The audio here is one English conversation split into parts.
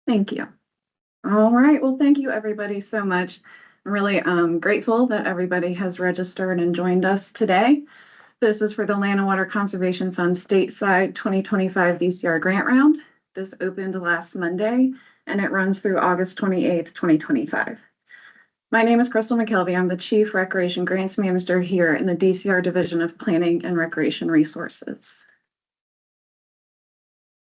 Thank you. All right. Well, thank you everybody so much. I'm really grateful that everybody has registered and joined us today. This is for the Land and Water Conservation Fund stateside 2025 DCR grant round. This opened last Monday and it runs through August 28th, 2025. My name is Crystal McKelvey. I'm the Chief Recreation Grants Manager here in the DCR Division of Planning and Recreation Resources.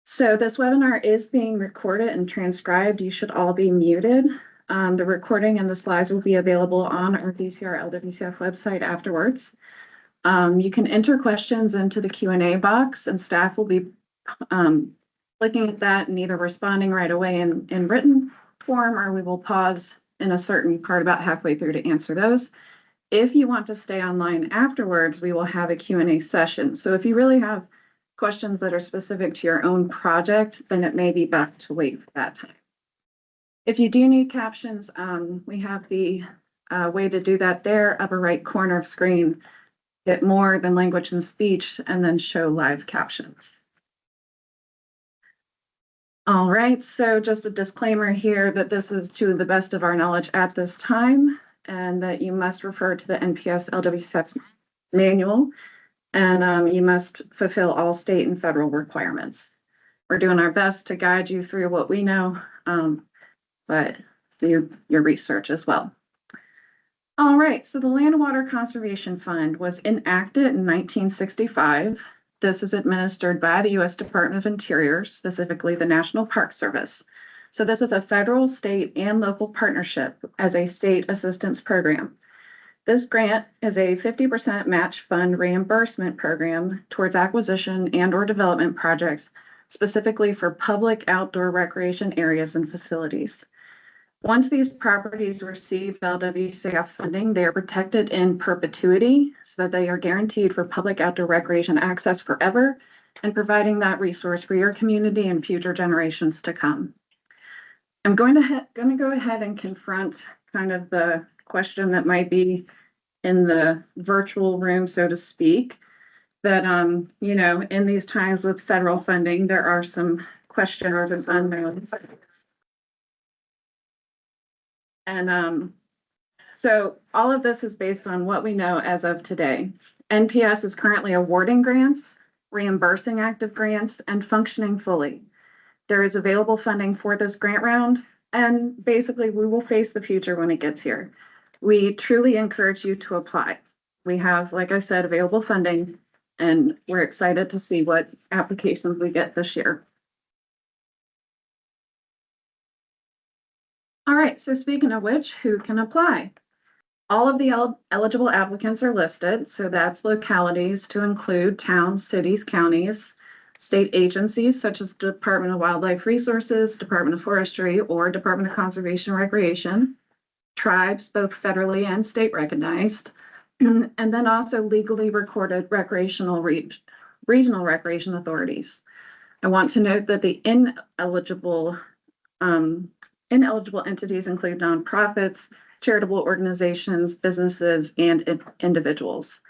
So this webinar is being recorded and transcribed. You should all be muted. The recording and the slides will be available on our DCR LWCF website afterwards. You can enter questions into the Q&A box and staff will be looking at that and either responding right away in written form, or we will pause in a certain part about halfway through to answer those. If you want to stay online afterwards, we will have a Q&A session. So if you really have questions that are specific to your own project, then it may be best to wait for that time. If you do need captions, we have the way to do that there, upper right corner of screen. Hit more than language and speech, and then show live captions. All right, so just a disclaimer here that this is to the best of our knowledge at this time, and that you must refer to the NPS LWCF manual, and you must fulfill all state and federal requirements. We're doing our best to guide you through what we know, but do your research as well. All right, so the Land and Water Conservation Fund was enacted in 1965. This is administered by the U.S. Department of Interior, specifically the National Park Service. So this is a federal, state, and local partnership as a state assistance program. This grant is a 50% match fund reimbursement program towards acquisition and/or development projects, specifically for public outdoor recreation areas and facilities. Once these properties receive LWCF funding, they are protected in perpetuity so that they are guaranteed for public outdoor recreation access forever and providing that resource for your community and future generations to come. I'm going to go ahead and confront kind of the question that might be in the virtual room, so to speak, that, you know, in these times with federal funding, there are some questions and unknowns. And so all of this is based on what we know as of today. NPS is currently awarding grants, reimbursing active grants, and functioning fully. There is available funding for this grant round, and basically we will face the future when it gets here. We truly encourage you to apply. We have, like I said, available funding, and we're excited to see what applications we get this year. All right, so speaking of which, who can apply? All of the eligible applicants are listed, so that's localities to include towns, cities, counties, state agencies such as Department of Wildlife Resources, Department of Forestry, or Department of Conservation and Recreation, tribes, both federally and state recognized, and then also legally recorded regional recreation authorities. I want to note that the ineligible entities include nonprofits, charitable organizations, businesses, and individuals.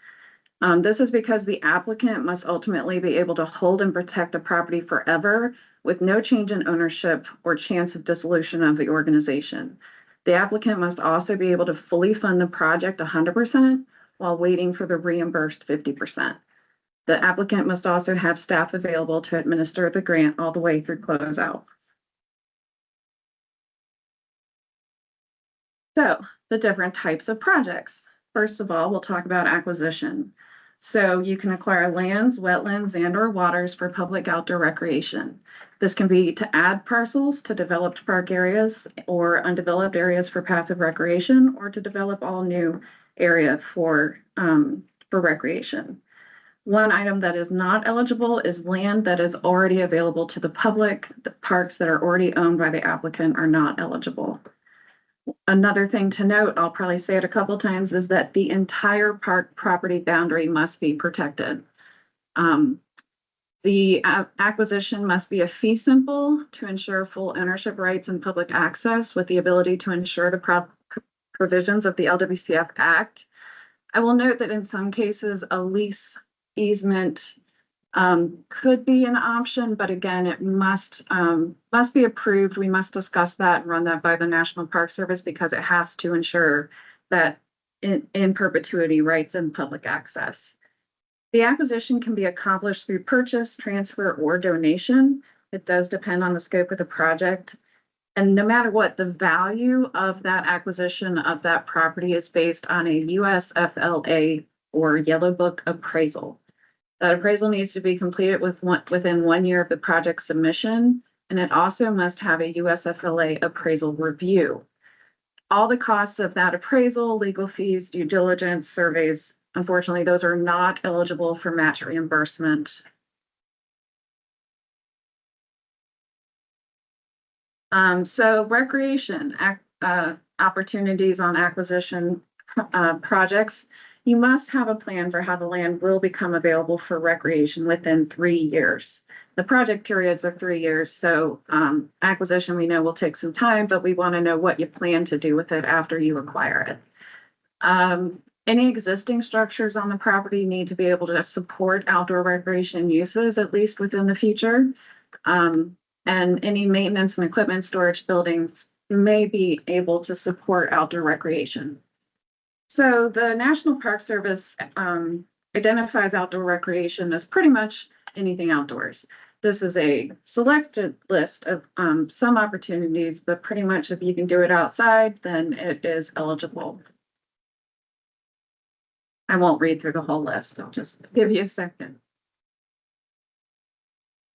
This is because the applicant must ultimately be able to hold and protect the property forever with no change in ownership or chance of dissolution of the organization. The applicant must also be able to fully fund the project 100% while waiting for the reimbursed 50%. The applicant must also have staff available to administer the grant all the way through closeout. So the different types of projects. First of all, we'll talk about acquisition. So you can acquire lands, wetlands, and/or waters for public outdoor recreation. This can be to add parcels to developed park areas or undeveloped areas for passive recreation, or to develop all new area for recreation. One item that is not eligible is land that is already available to the public. The parks that are already owned by the applicant are not eligible. Another thing to note, I'll probably say it a couple times, is that the entire park property boundary must be protected. The acquisition must be a fee simple to ensure full ownership rights and public access with the ability to ensure the provisions of the LWCF Act. I will note that in some cases, a lease easement could be an option, but again, it must be approved. We must discuss that and run that by the National Park Service because it has to ensure that in perpetuity rights and public access. The acquisition can be accomplished through purchase, transfer, or donation. It does depend on the scope of the project. And no matter what, the value of that acquisition of that property is based on a USFLA or Yellow Book appraisal. That appraisal needs to be completed within 1 year of the project submission, and it also must have a USFLA appraisal review. All the costs of that appraisal, legal fees, due diligence, surveys, unfortunately, those are not eligible for match reimbursement. So recreation opportunities on acquisition projects, you must have a plan for how the land will become available for recreation within 3 years. The project periods are 3 years, so acquisition we know will take some time, but we want to know what you plan to do with it after you acquire it. Any existing structures on the property need to be able to support outdoor recreation uses, at least within the future. And any maintenance and equipment storage buildings may be able to support outdoor recreation. So the National Park Service identifies outdoor recreation as pretty much anything outdoors. This is a selected list of some opportunities, but pretty much if you can do it outside, then it is eligible. I won't read through the whole list. I'll just give you a second.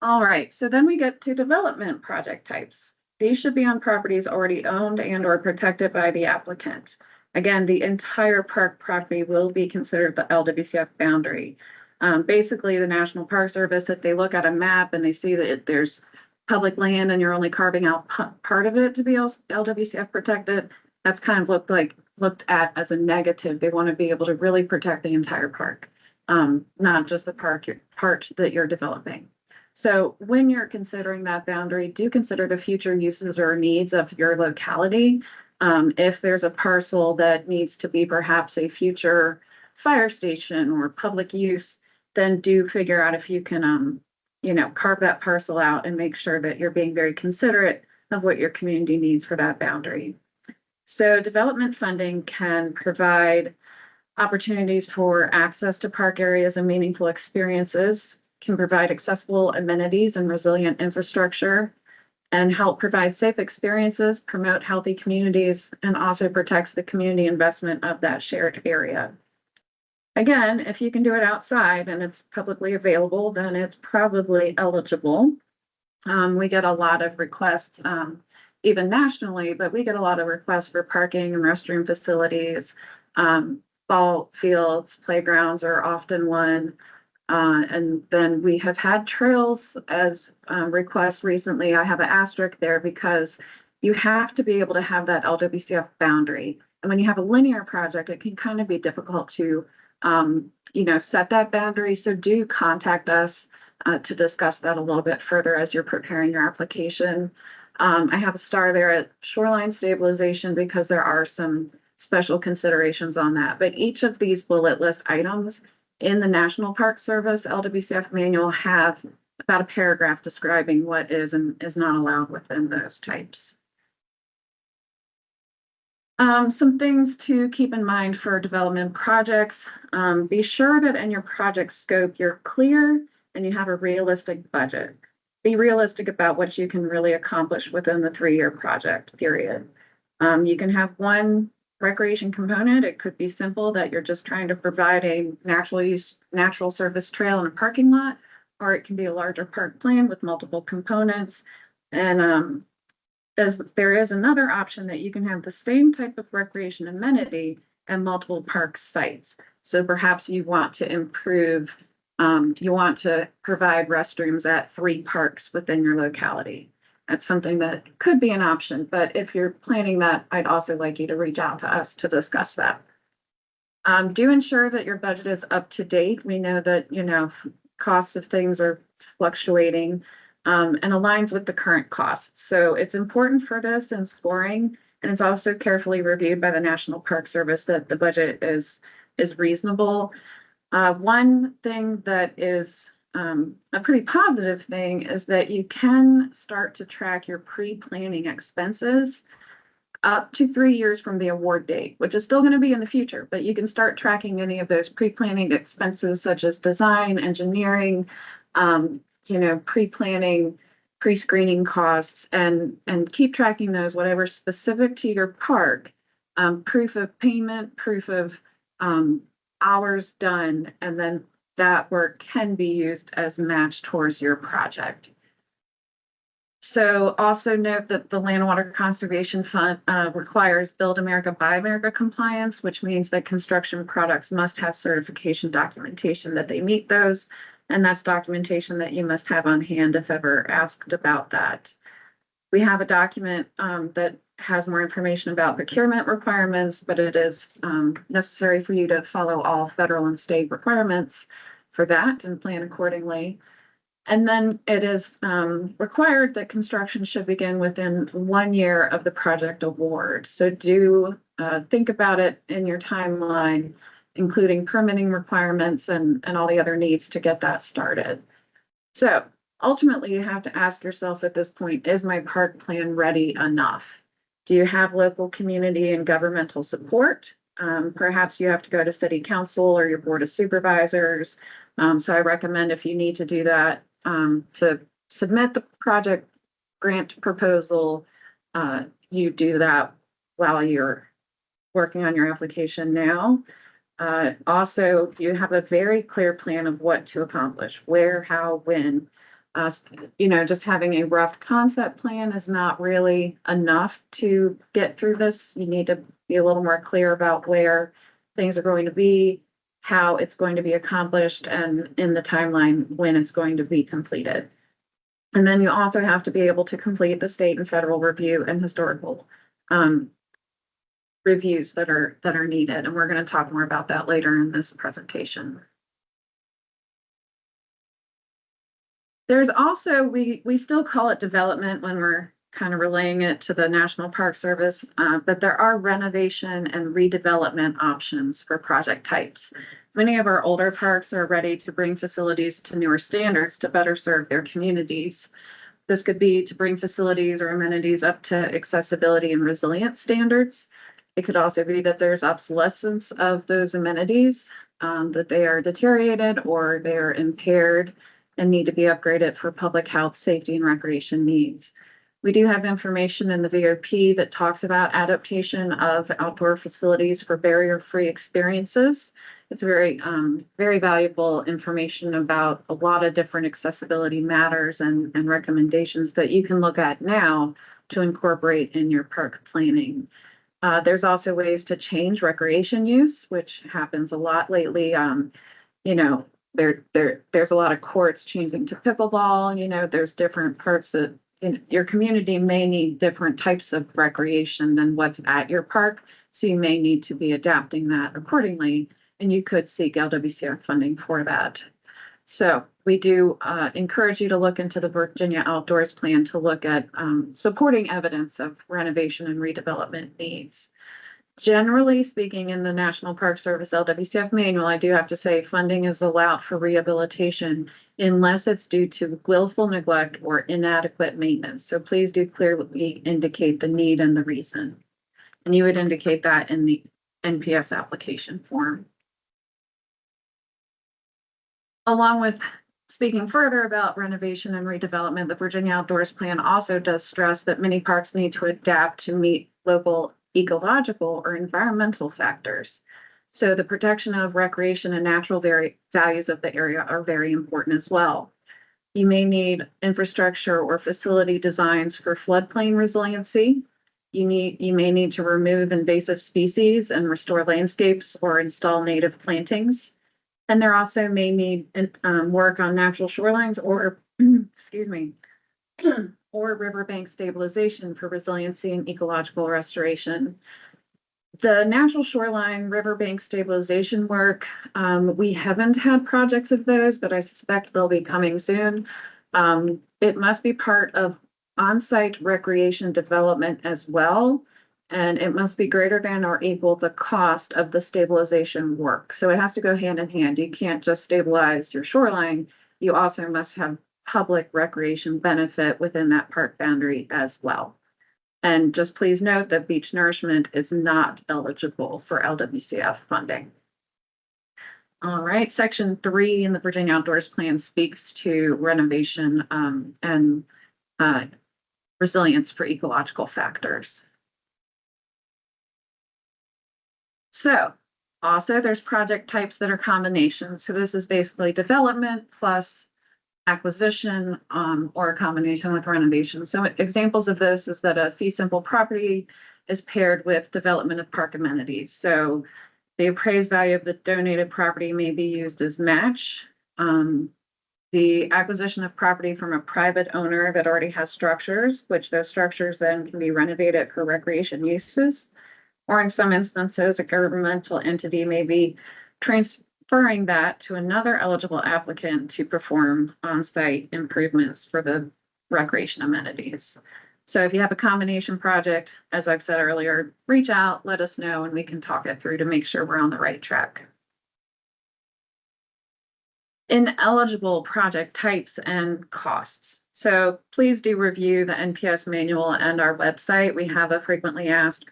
All right, so then we get to development project types. These should be on properties already owned and or protected by the applicant. Again, the entire park property will be considered the LWCF boundary. Basically, the National Park Service, if they look at a map and they see that there's public land and you're only carving out part of it to be LWCF protected, that's kind of looked at as a negative. They want to be able to really protect the entire park, not just the part that you're developing. So when you're considering that boundary, do consider the future uses or needs of your locality. If there's a parcel that needs to be perhaps a future fire station or public use, then do figure out if you can, carve that parcel out and make sure that you're being very considerate of what your community needs for that boundary. So development funding can provide opportunities for access to park areas and meaningful experiences, can provide accessible amenities and resilient infrastructure, and help provide safe experiences, promote healthy communities, and also protects the community investment of that shared area. Again, if you can do it outside and it's publicly available, then it's probably eligible. We get a lot of requests, even nationally, but we get a lot of requests for parking and restroom facilities. Ball fields, playgrounds are often one. And then we have had trails as requests recently. I have an asterisk there because you have to be able to have that LWCF boundary. And when you have a linear project, it can kind of be difficult to, set that boundary. So do contact us to discuss that a little bit further as you're preparing your application. I have a star there at shoreline stabilization because there are some special considerations on that. But each of these bullet list items in the National Park Service LWCF manual have about a paragraph describing what is and is not allowed within those types. Some things to keep in mind for development projects. Be sure that in your project scope, you're clear and you have a realistic budget. Be realistic about what you can really accomplish within the 3-year project period. You can have one recreation component. It could be simple that you're just trying to provide a natural surface trail and a parking lot, or it can be a larger park plan with multiple components. And there is another option that you can have the same type of recreation amenity and multiple park sites. So perhaps you want to improve, you want to provide restrooms at 3 parks within your locality. That's something that could be an option, but if you're planning that, I'd also like you to reach out to us to discuss that. Do ensure that your budget is up to date. We know that, costs of things are fluctuating and aligns with the current costs. So it's important for this in scoring, and it's also carefully reviewed by the National Park Service that the budget is reasonable. One thing that is a pretty positive thing is that you can start to track your pre-planning expenses up to 3 years from the award date, which is still going to be in the future, but you can start tracking any of those pre-planning expenses such as design, engineering, pre-planning, pre-screening costs, and keep tracking those, whatever specific to your park, proof of payment, proof of hours done, and then that work can be used as match towards your project. So also note that the Land Water Conservation Fund requires Build America, Buy America compliance, which means that construction products must have certification documentation that they meet those. And that's documentation that you must have on hand if ever asked about that. We have a document that has more information about procurement requirements, but it is necessary for you to follow all federal and state requirements for that and plan accordingly. And then it is required that construction should begin within 1 year of the project award. So do think about it in your timeline, including permitting requirements and all the other needs to get that started. So ultimately, you have to ask yourself at this point, is my park plan ready enough? Do you have local community and governmental support? Perhaps you have to go to city council or your board of supervisors. So I recommend if you need to do that, to submit the project grant proposal, you do that while you're working on your application now. Also, you have a very clear plan of what to accomplish, where, how, when. Just having a rough concept plan is not really enough to get through this. You need to be a little more clear about where things are going to be, how it's going to be accomplished, and in the timeline when it's going to be completed. And then you also have to be able to complete the state and federal review and historical reviews that are needed. And we're going to talk more about that later in this presentation. There's also, we still call it development when we're kind of relaying it to the National Park Service, but there are renovation and redevelopment options for project types. Many of our older parks are ready to bring facilities to newer standards to better serve their communities. This could be to bring facilities or amenities up to accessibility and resilience standards. It could also be that there's obsolescence of those amenities, that they are deteriorated or they are impaired and need to be upgraded for public health, safety, and recreation needs. We do have information in the VOP that talks about adaptation of outdoor facilities for barrier-free experiences. It's very, very valuable information about a lot of different accessibility matters and recommendations that you can look at now to incorporate in your park planning. There's also ways to change recreation use, which happens a lot lately. There's a lot of courts changing to pickleball. There's different parts that your community may need different types of recreation than what's at your park. So you may need to be adapting that accordingly, and you could seek LWCF funding for that. So we do encourage you to look into the Virginia Outdoors Plan to look at supporting evidence of renovation and redevelopment needs. Generally speaking, in the National Park Service LWCF manual, I do have to say funding is allowed for rehabilitation unless it's due to willful neglect or inadequate maintenance. So please do clearly indicate the need and the reason. And you would indicate that in the NPS application form. Along with speaking further about renovation and redevelopment, the Virginia Outdoors Plan also does stress that many parks need to adapt to meet local ecological or environmental factors. So the protection of recreation and natural values of the area are very important as well. You may need infrastructure or facility designs for floodplain resiliency. You may need to remove invasive species and restore landscapes or install native plantings. And there also may need work on natural shorelines or, excuse me, or riverbank stabilization for resiliency and ecological restoration. The natural shoreline riverbank stabilization work, we haven't had projects of those, but I suspect they'll be coming soon. It must be part of on-site recreation development as well, and it must be greater than or equal the cost of the stabilization work. So it has to go hand in hand. You can't just stabilize your shoreline you also must have public recreation benefit within that park boundary as well. And just please note that beach nourishment is not eligible for LWCF funding. All right, section 3 in the Virginia Outdoors Plan speaks to renovation and resilience for ecological factors. So also there's project types that are combinations. So this is basically development plus acquisition or a combination with renovation. So examples of this is that a fee simple property is paired with development of park amenities. So the appraised value of the donated property may be used as match. The acquisition of property from a private owner that already has structures, which those structures then can be renovated for recreation uses. Or in some instances, a governmental entity may be transferring that to another eligible applicant to perform on-site improvements for the recreation amenities. So if you have a combination project, as I've said earlier, reach out, let us know, and we can talk it through to make sure we're on the right track. Ineligible project types and costs. So please do review the NPS manual and our website. We have a frequently asked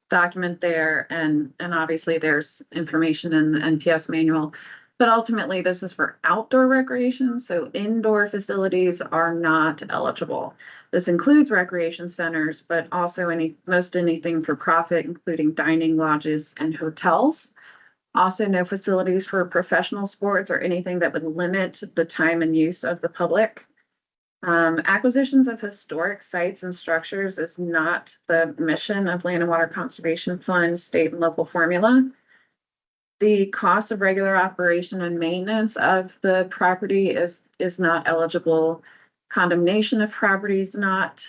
document there, and obviously there's information in the NPS manual, but ultimately this is for outdoor recreation, so indoor facilities are not eligible. This includes recreation centers, but also most anything for profit, including dining, lodges, and hotels. Also no facilities for professional sports or anything that would limit the time and use of the public. Acquisitions of historic sites and structures is not the mission of Land and Water Conservation Fund state and local formula. The cost of regular operation and maintenance of the property is not eligible. Condemnation of property is not,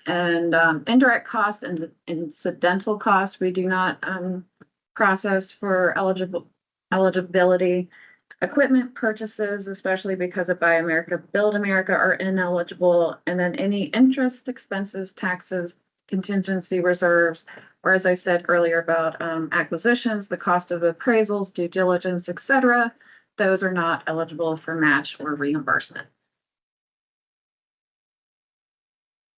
and indirect cost and incidental costs we do not process for eligibility. Equipment purchases, especially because of Buy America, Build America, are ineligible. And then any interest, expenses, taxes, contingency reserves, or as I said earlier about acquisitions, the cost of appraisals, due diligence, etc., those are not eligible for match or reimbursement.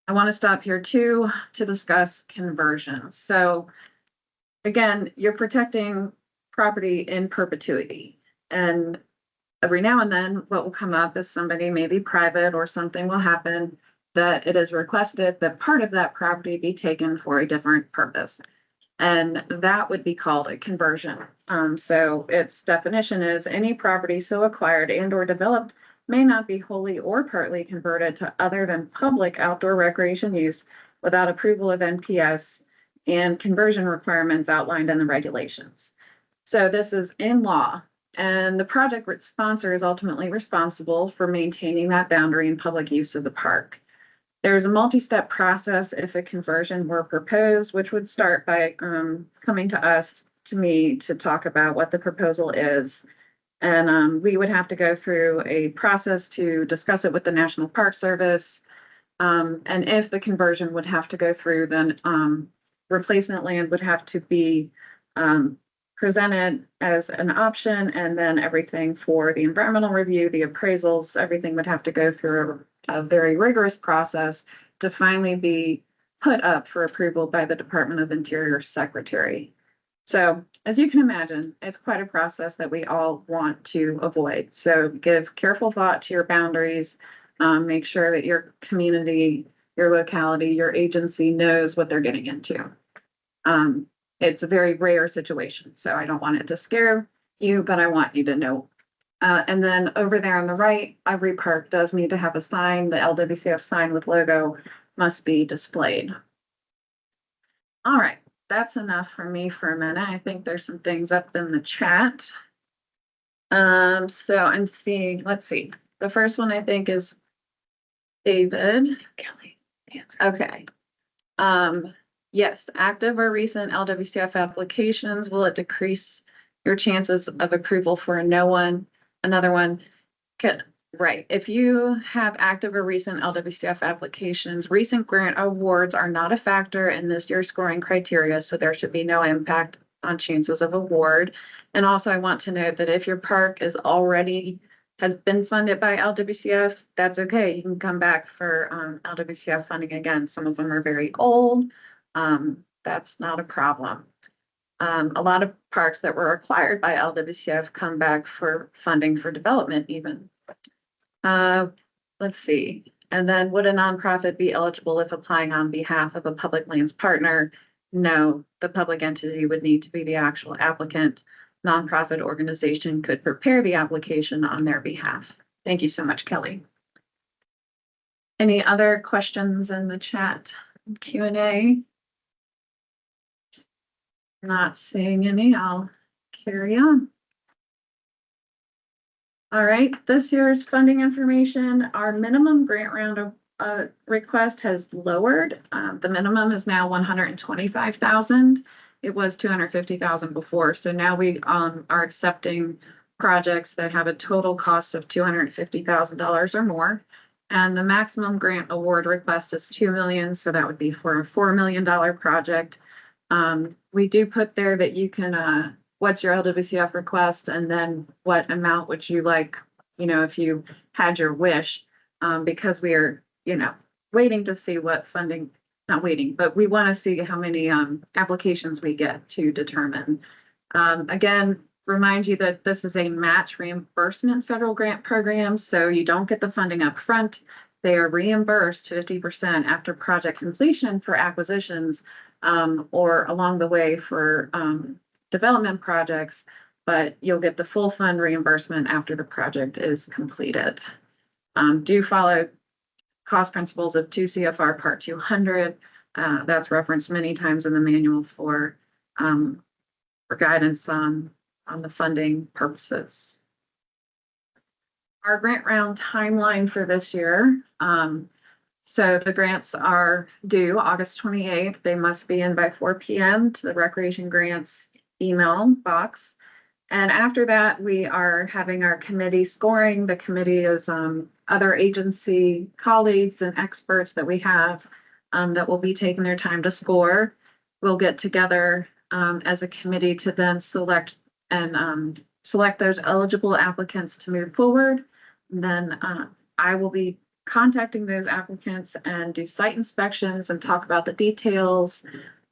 I want to stop here too to discuss conversions. So again, you're protecting property in perpetuity. And every now and then what will come up is somebody, maybe private or something will happen that it is requested that part of that property be taken for a different purpose. And that would be called a conversion. So its definition is any property so acquired and or developed may not be wholly or partly converted to other than public outdoor recreation use without approval of NPS and conversion requirements outlined in the regulations. So this is in law. And the project sponsor is ultimately responsible for maintaining that boundary and public use of the park. There's a multi-step process if a conversion were proposed, which would start by coming to me to talk about what the proposal is. And we would have to go through a process to discuss it with the National Park Service. And if the conversion would have to go through, then replacement land would have to be presented as an option, and then everything for the environmental review, the appraisals, everything would have to go through a very rigorous process to finally be put up for approval by the Department of Interior Secretary. So as you can imagine, it's quite a process that we all want to avoid. So give careful thought to your boundaries, make sure that your community, your locality, your agency knows what they're getting into. It's a very rare situation, so I don't want it to scare you, but I want you to know. And then over there on the right, every park does need to have a sign. The LWCF sign with logo must be displayed. All right, that's enough for me for a minute. I think there's some things up in the chat. So I'm seeing, let's see. The first one I think is David. Kelly. Okay. Yes, active or recent LWCF applications, will it decrease your chances of approval for a no one? Another one, right. If you have active or recent LWCF applications, recent grant awards are not a factor in this year's scoring criteria, so there should be no impact on chances of award. And also I want to note that if your park is already has been funded by LWCF, that's okay. You can come back for LWCF funding again. Some of them are very old. That's not a problem. A lot of parks that were acquired by LWCF come back for funding for development even. Let's see. And then would a nonprofit be eligible if applying on behalf of a public lands partner? No, the public entity would need to be the actual applicant. Nonprofit organization could prepare the application on their behalf. Thank you so much, Kelly. Any other questions in the chat Q&A? Not seeing any, I'll carry on. All right, this year's funding information, our minimum grant round of request has lowered. The minimum is now 125,000. It was 250,000 before. So now we are accepting projects that have a total cost of $250,000 or more. And the maximum grant award request is $2 million. So that would be for a $4 million project. We do put there that you can, what's your LWCF request, and then what amount would you like, you know, if you had your wish, because we are, you know, waiting to see what funding, not waiting, but we want to see how many applications we get to determine. Again, remind you that this is a match reimbursement federal grant program, so you don't get the funding up front. They are reimbursed 50% after project completion for acquisitions or along the way for development projects, but you'll get the full fund reimbursement after the project is completed. Do follow cost principles of 2 CFR Part 200. That's referenced many times in the manual for guidance on the funding purposes. Our grant round timeline for this year. So the grants are due August 28th. They must be in by 4 p.m. to the Recreation Grants email box. And after that, we are having our committee scoring. The committee is other agency colleagues and experts that we have that will be taking their time to score. We'll get together as a committee to then select those eligible applicants to move forward. And then I will be contacting those applicants and do site inspections and talk about the details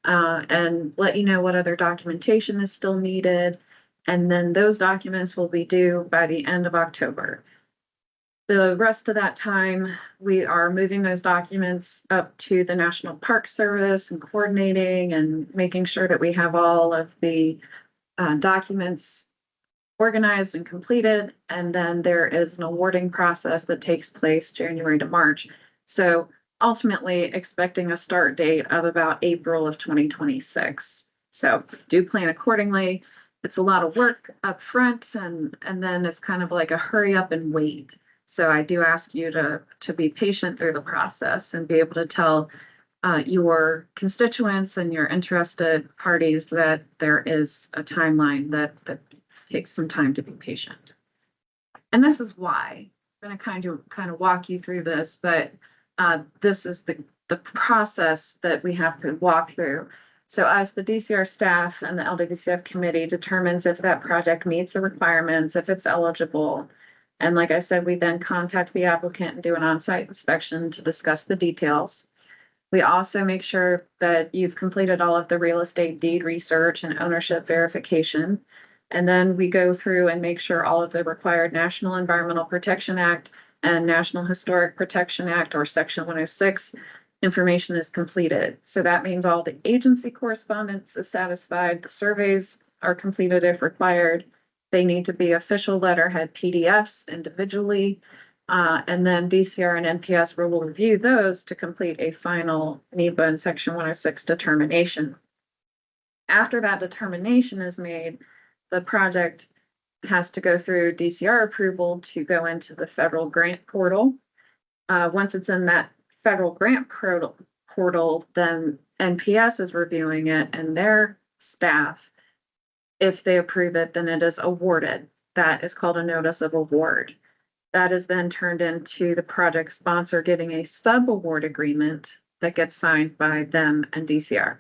and let you know what other documentation is still needed. And then those documents will be due by the end of October. The rest of that time, we are moving those documents up to the National Park Service and coordinating and making sure that we have all of the documents organized and completed. And then there is an awarding process that takes place January to March. So ultimately expecting a start date of about April of 2026. So do plan accordingly. It's a lot of work up front and then it's kind of like a hurry up and wait. So I do ask you to be patient through the process and be able to tell your constituents and your interested parties that there is a timeline that takes some time to be patient. And this is why I'm going to kind of walk you through this, but this is the process that we have to walk through. So as the DCR staff and the LWCF committee determines if that project meets the requirements, if it's eligible. And like I said, we then contact the applicant and do an on-site inspection to discuss the details. We also make sure that you've completed all of the real estate deed research and ownership verification. And then we go through and make sure all of the required National Environmental Protection Act and National Historic Protection Act, or Section 106, information is completed. So that means all the agency correspondence is satisfied. The surveys are completed if required. They need to be official letterhead PDFs individually. And then DCR and NPS will review those to complete a final NEPA and Section 106 determination. After that determination is made, the project has to go through DCR approval to go into the federal grant portal. Once it's in that federal grant portal, then NPS is reviewing it and their staff. If they approve it, then it is awarded. That is called a notice of award. That is then turned into the project sponsor getting a sub-award agreement that gets signed by them and DCR.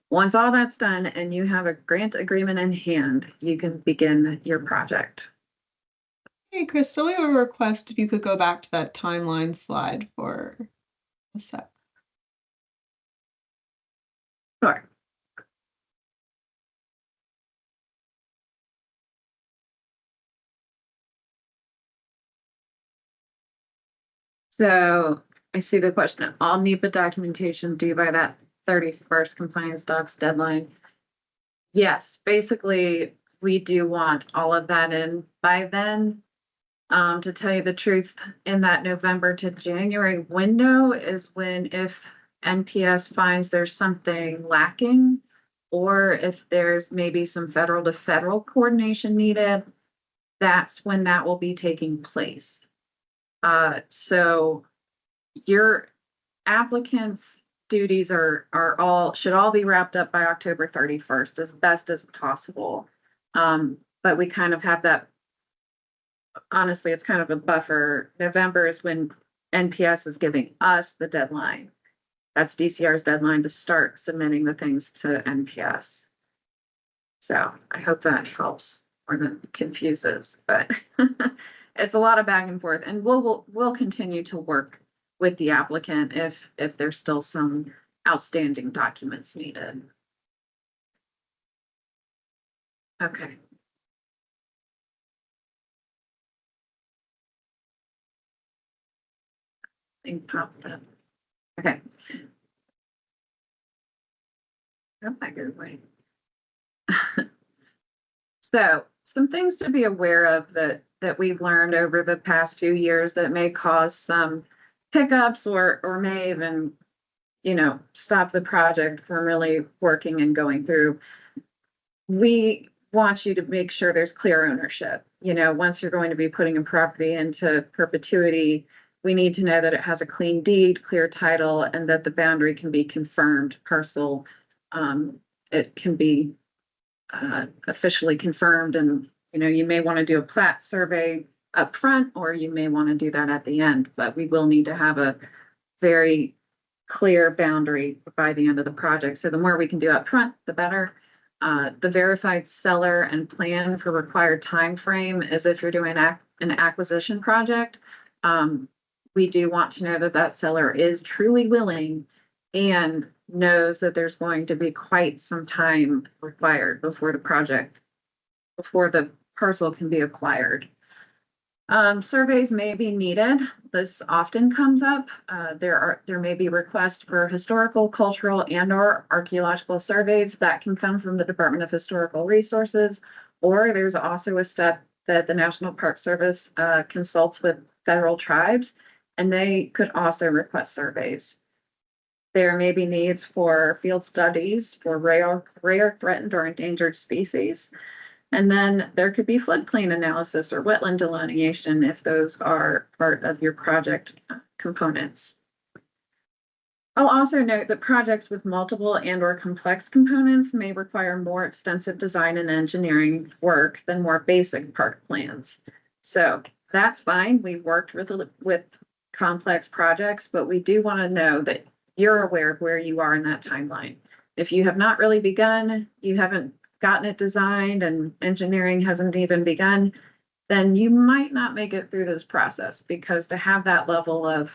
Once all that's done and you have a grant agreement in hand, you can begin your project. Hey, Crystal, we have a request if you could go back to that timeline slide for a sec. Sure. So I see the question, all NEPA documentation due by that 31st compliance docs deadline. Yes, basically, we do want all of that in by then. To tell you the truth, in that November to January window is when if NPS finds there's something lacking, or if there's maybe some federal to federal coordination needed, that's when that will be taking place. So your applicants' duties should all be wrapped up by October 31st as best as possible. But we kind of have that, honestly, it's kind of a buffer. November is when NPS is giving us the deadline. That's DCR's deadline to start submitting the things to NPS. So I hope that helps or that confuses, but it's a lot of back and forth, and we'll continue to work with the applicant if there's still some outstanding documents needed. Okay. Thing popped up. Okay. Hope that goes away. So some things to be aware of that we've learned over the past few years that may cause some hiccups or may even, stop the project from really working and going through. We want you to make sure there's clear ownership. Once you're going to be putting a property into perpetuity, we need to know that it has a clean deed, clear title, and that the boundary can be confirmed parcel. It can be officially confirmed, and you may want to do a plat survey up front, or you may want to do that at the end, but we will need to have a very clear boundary by the end of the project. So the more we can do up front, the better. The verified seller and plan for required time frame is if you're doing an acquisition project. We do want to know that that seller is truly willing and knows that there's going to be quite some time required before the parcel can be acquired. Surveys may be needed. This often comes up. There may be requests for historical, cultural, and/or archaeological surveys that can come from the Department of Historical Resources, or there's also a step that the National Park Service consults with federal tribes, and they could also request surveys. There may be needs for field studies for rare, threatened, or endangered species. And then there could be floodplain analysis or wetland delineation if those are part of your project components. I'll also note that projects with multiple and/or complex components may require more extensive design and engineering work than more basic park plans. So that's fine. We've worked with complex projects, but we do want to know that you're aware of where you are in that timeline. If you have not really begun, you haven't gotten it designed and engineering hasn't even begun, then you might not make it through this process, because to have that level of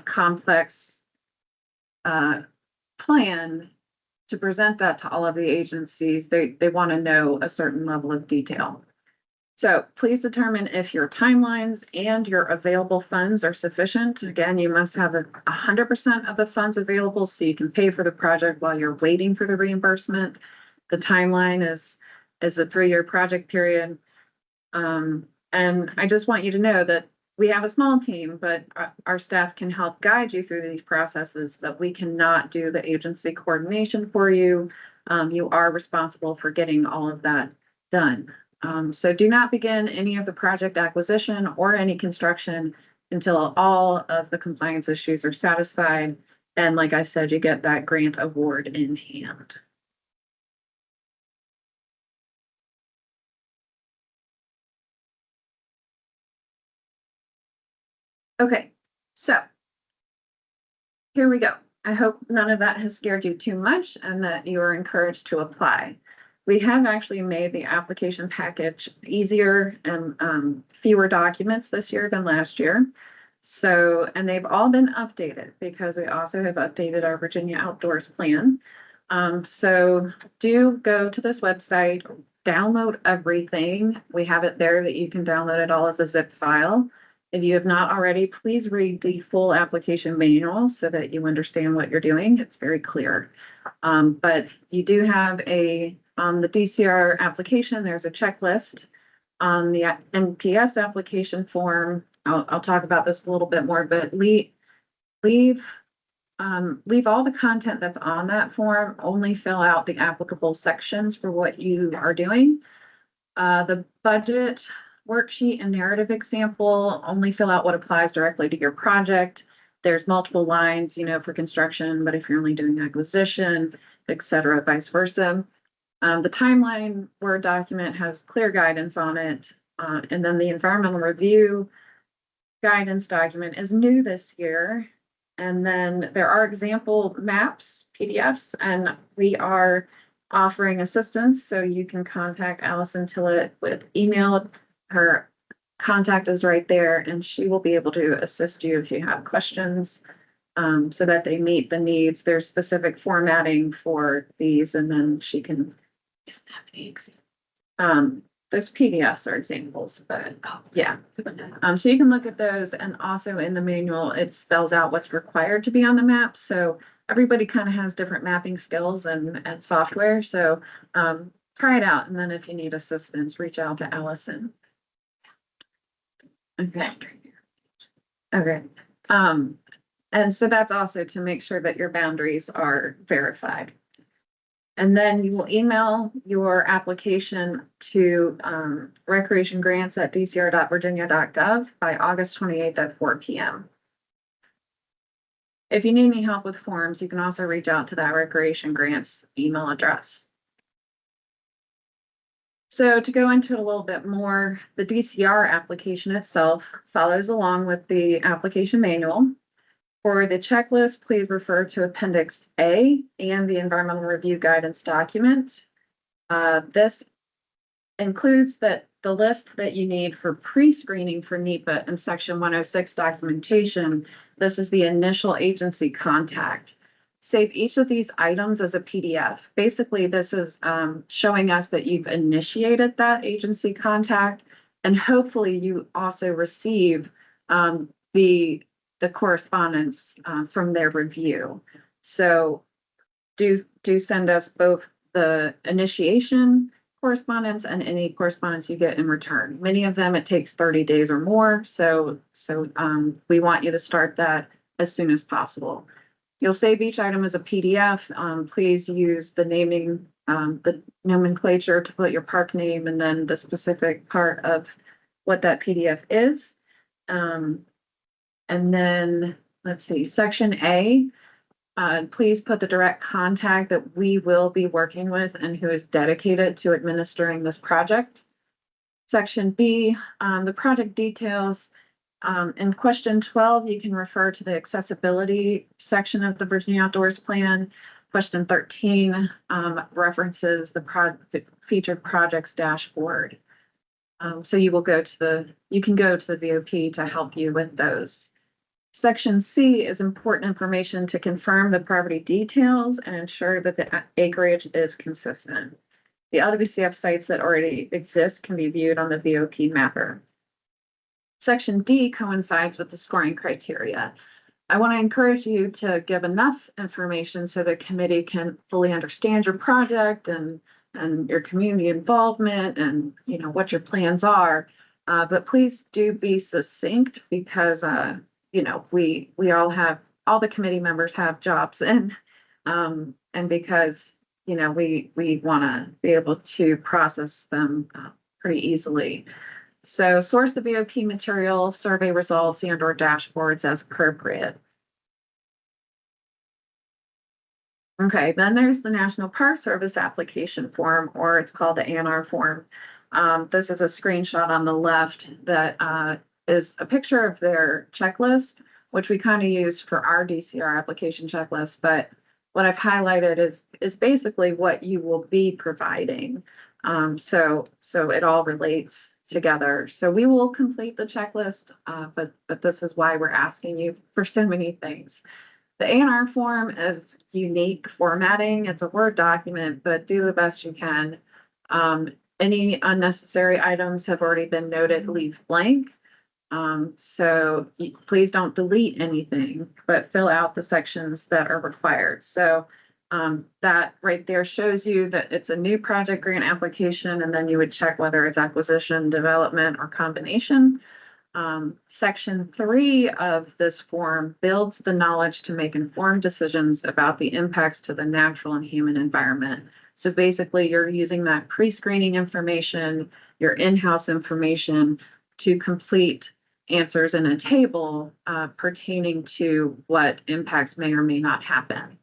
complex plan to present that to all of the agencies, they want to know a certain level of detail. So please determine if your timelines and your available funds are sufficient. Again, you must have 100% of the funds available so you can pay for the project while you're waiting for the reimbursement. The timeline is a 3-year project period. And I just want you to know that we have a small team, but our staff can help guide you through these processes, but we cannot do the agency coordination for you. You are responsible for getting all of that done. So do not begin any of the project acquisition or any construction until all of the compliance issues are satisfied. And like I said, you get that grant award in hand. Okay, so here we go. I hope none of that has scared you too much and that you are encouraged to apply. we have actually made the application package easier and fewer documents this year than last year. So, and they've all been updated because we also have updated our Virginia Outdoors plan. So do go to this website, download everything. We have it there that you can download it all as a zip file. If you have not already, please read the full application manual so that you understand what you're doing. It's very clear. But you do have on the DCR application, there's a checklist. On the NPS application form, I'll talk about this a little bit more, but leave all the content that's on that form, only fill out the applicable sections for what you are doing. The budget worksheet and narrative example, only fill out what applies directly to your project. There's multiple lines, for construction, but if you're only doing acquisition, et cetera, vice versa. The timeline Word document has clear guidance on it. And then the environmental review guidance document is new this year. And then there are example maps, PDFs, and we are offering assistance. So you can contact Allison Tillett with email. Her contact is right there, and she will be able to assist you if you have questions so that they meet the needs. There's specific formatting for these, and then she can have the example. Those PDFs are examples, but yeah. So you can look at those, and also in the manual, it spells out what's required to be on the map. So everybody kind of has different mapping skills and software. So try it out. And then if you need assistance, reach out to Allison. Okay. Okay. And so that's also to make sure that your boundaries are verified. And then you will email your application to recreationgrants@dcr.virginia.gov by August 28th at 4 p.m. If you need any help with forms, you can also reach out to that Recreation Grants email address. So to go into it a little bit more, the DCR application itself follows along with the application manual. For the checklist, please refer to Appendix A and the Environmental Review Guidance document. This includes the list that you need for pre-screening for NEPA and Section 106 documentation. This is the initial agency contact. Save each of these items as a PDF. Basically, this is showing us that you've initiated that agency contact, and hopefully you also receive the correspondence from their review. So do send us both the initiation correspondence and any correspondence you get in return. Many of them, it takes 30 days or more. So we want you to start that as soon as possible. You'll save each item as a PDF. Please use the naming, the nomenclature to put your park name and then the specific part of what that PDF is. And then, let's see, Section A, please put the direct contact that we will be working with and who is dedicated to administering this project. Section B, the project details. In question 12, you can refer to the accessibility section of the Virginia Outdoors Plan. Question 13 references the featured projects dashboard. So you can go to the VOP to help you with those. Section C is important information to confirm the property details and ensure that the acreage is consistent. The LWCF sites that already exist can be viewed on the VOP mapper. Section D coincides with the scoring criteria. I want to encourage you to give enough information so the committee can fully understand your project and your community involvement and what your plans are. But please do be succinct because we all the committee members have jobs and because we want to be able to process them pretty easily. So source the VOP material, survey results, and/or dashboards as appropriate. Okay, then there's the National Park Service application form, or it's called the ANR form. This is a screenshot on the left that is a picture of their checklist, which we kind of use for our DCR application checklist, but what I've highlighted is basically what you will be providing. So it all relates together. So we will complete the checklist, but this is why we're asking you for so many things. The A&R form is unique formatting. It's a Word document, but do the best you can. Any unnecessary items have already been noted, leave blank. So please don't delete anything, but fill out the sections that are required. So that right there shows you that it's a new project grant application, and then you would check whether it's acquisition, development, or combination. Section 3 of this form builds the knowledge to make informed decisions about the impacts to the natural and human environment. So basically, you're using that pre-screening information, your in-house information to complete answers in a table pertaining to what impacts may or may not happen.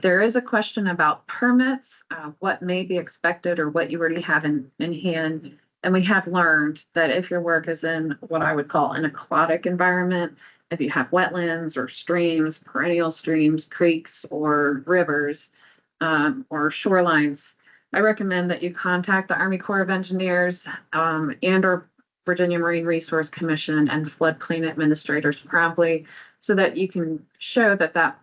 There is a question about permits, what may be expected or what you already have in hand. And we have learned that if your work is in what I would call an aquatic environment, if you have wetlands or streams, perennial streams, creeks, or rivers, or shorelines, I recommend that you contact the Army Corps of Engineers and or Virginia Marine Resource Commission and floodplain administrators promptly, so that you can show that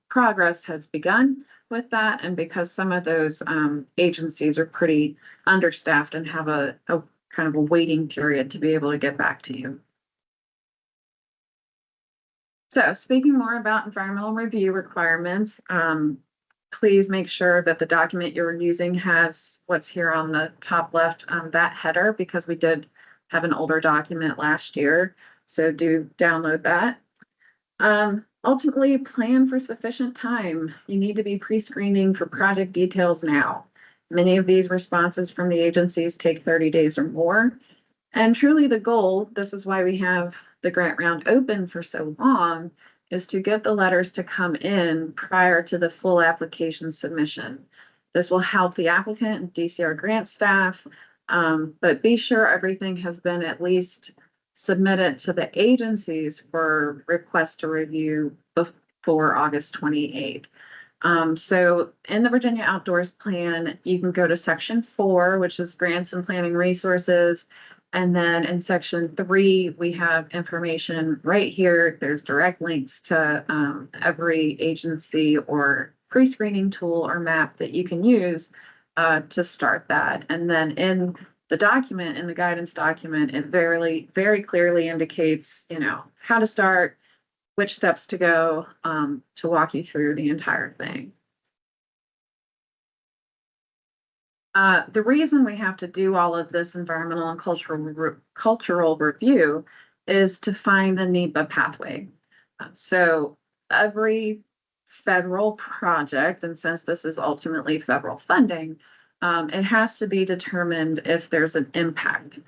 progress has begun with that. And because some of those agencies are pretty understaffed and have a kind of a waiting period to be able to get back to you. So speaking more about environmental review requirements, please make sure that the document you're using has what's here on the top left, that header, because we did have an older document last year. So do download that. Ultimately, plan for sufficient time. You need to be pre-screening for project details now. Many of these responses from the agencies take 30 days or more. And truly the goal, this is why we have the grant round open for so long, is to get the letters to come in prior to the full application submission. This will help the applicant and DCR grant staff, but be sure everything has been at least submitted to the agencies for request to review before August 28th. So in the Virginia Outdoors Plan, you can go to section 4, which is grants and planning resources. And then in section 3, we have information right here. There's direct links to every agency or pre-screening tool or map that you can use to start that. And then in the document, in the guidance document, it very, very clearly indicates, how to start, which steps to go, to walk you through the entire thing. The reason we have to do all of this environmental and cultural review is to find the NEPA pathway. So every federal project, and since this is ultimately federal funding, it has to be determined if there's an impact.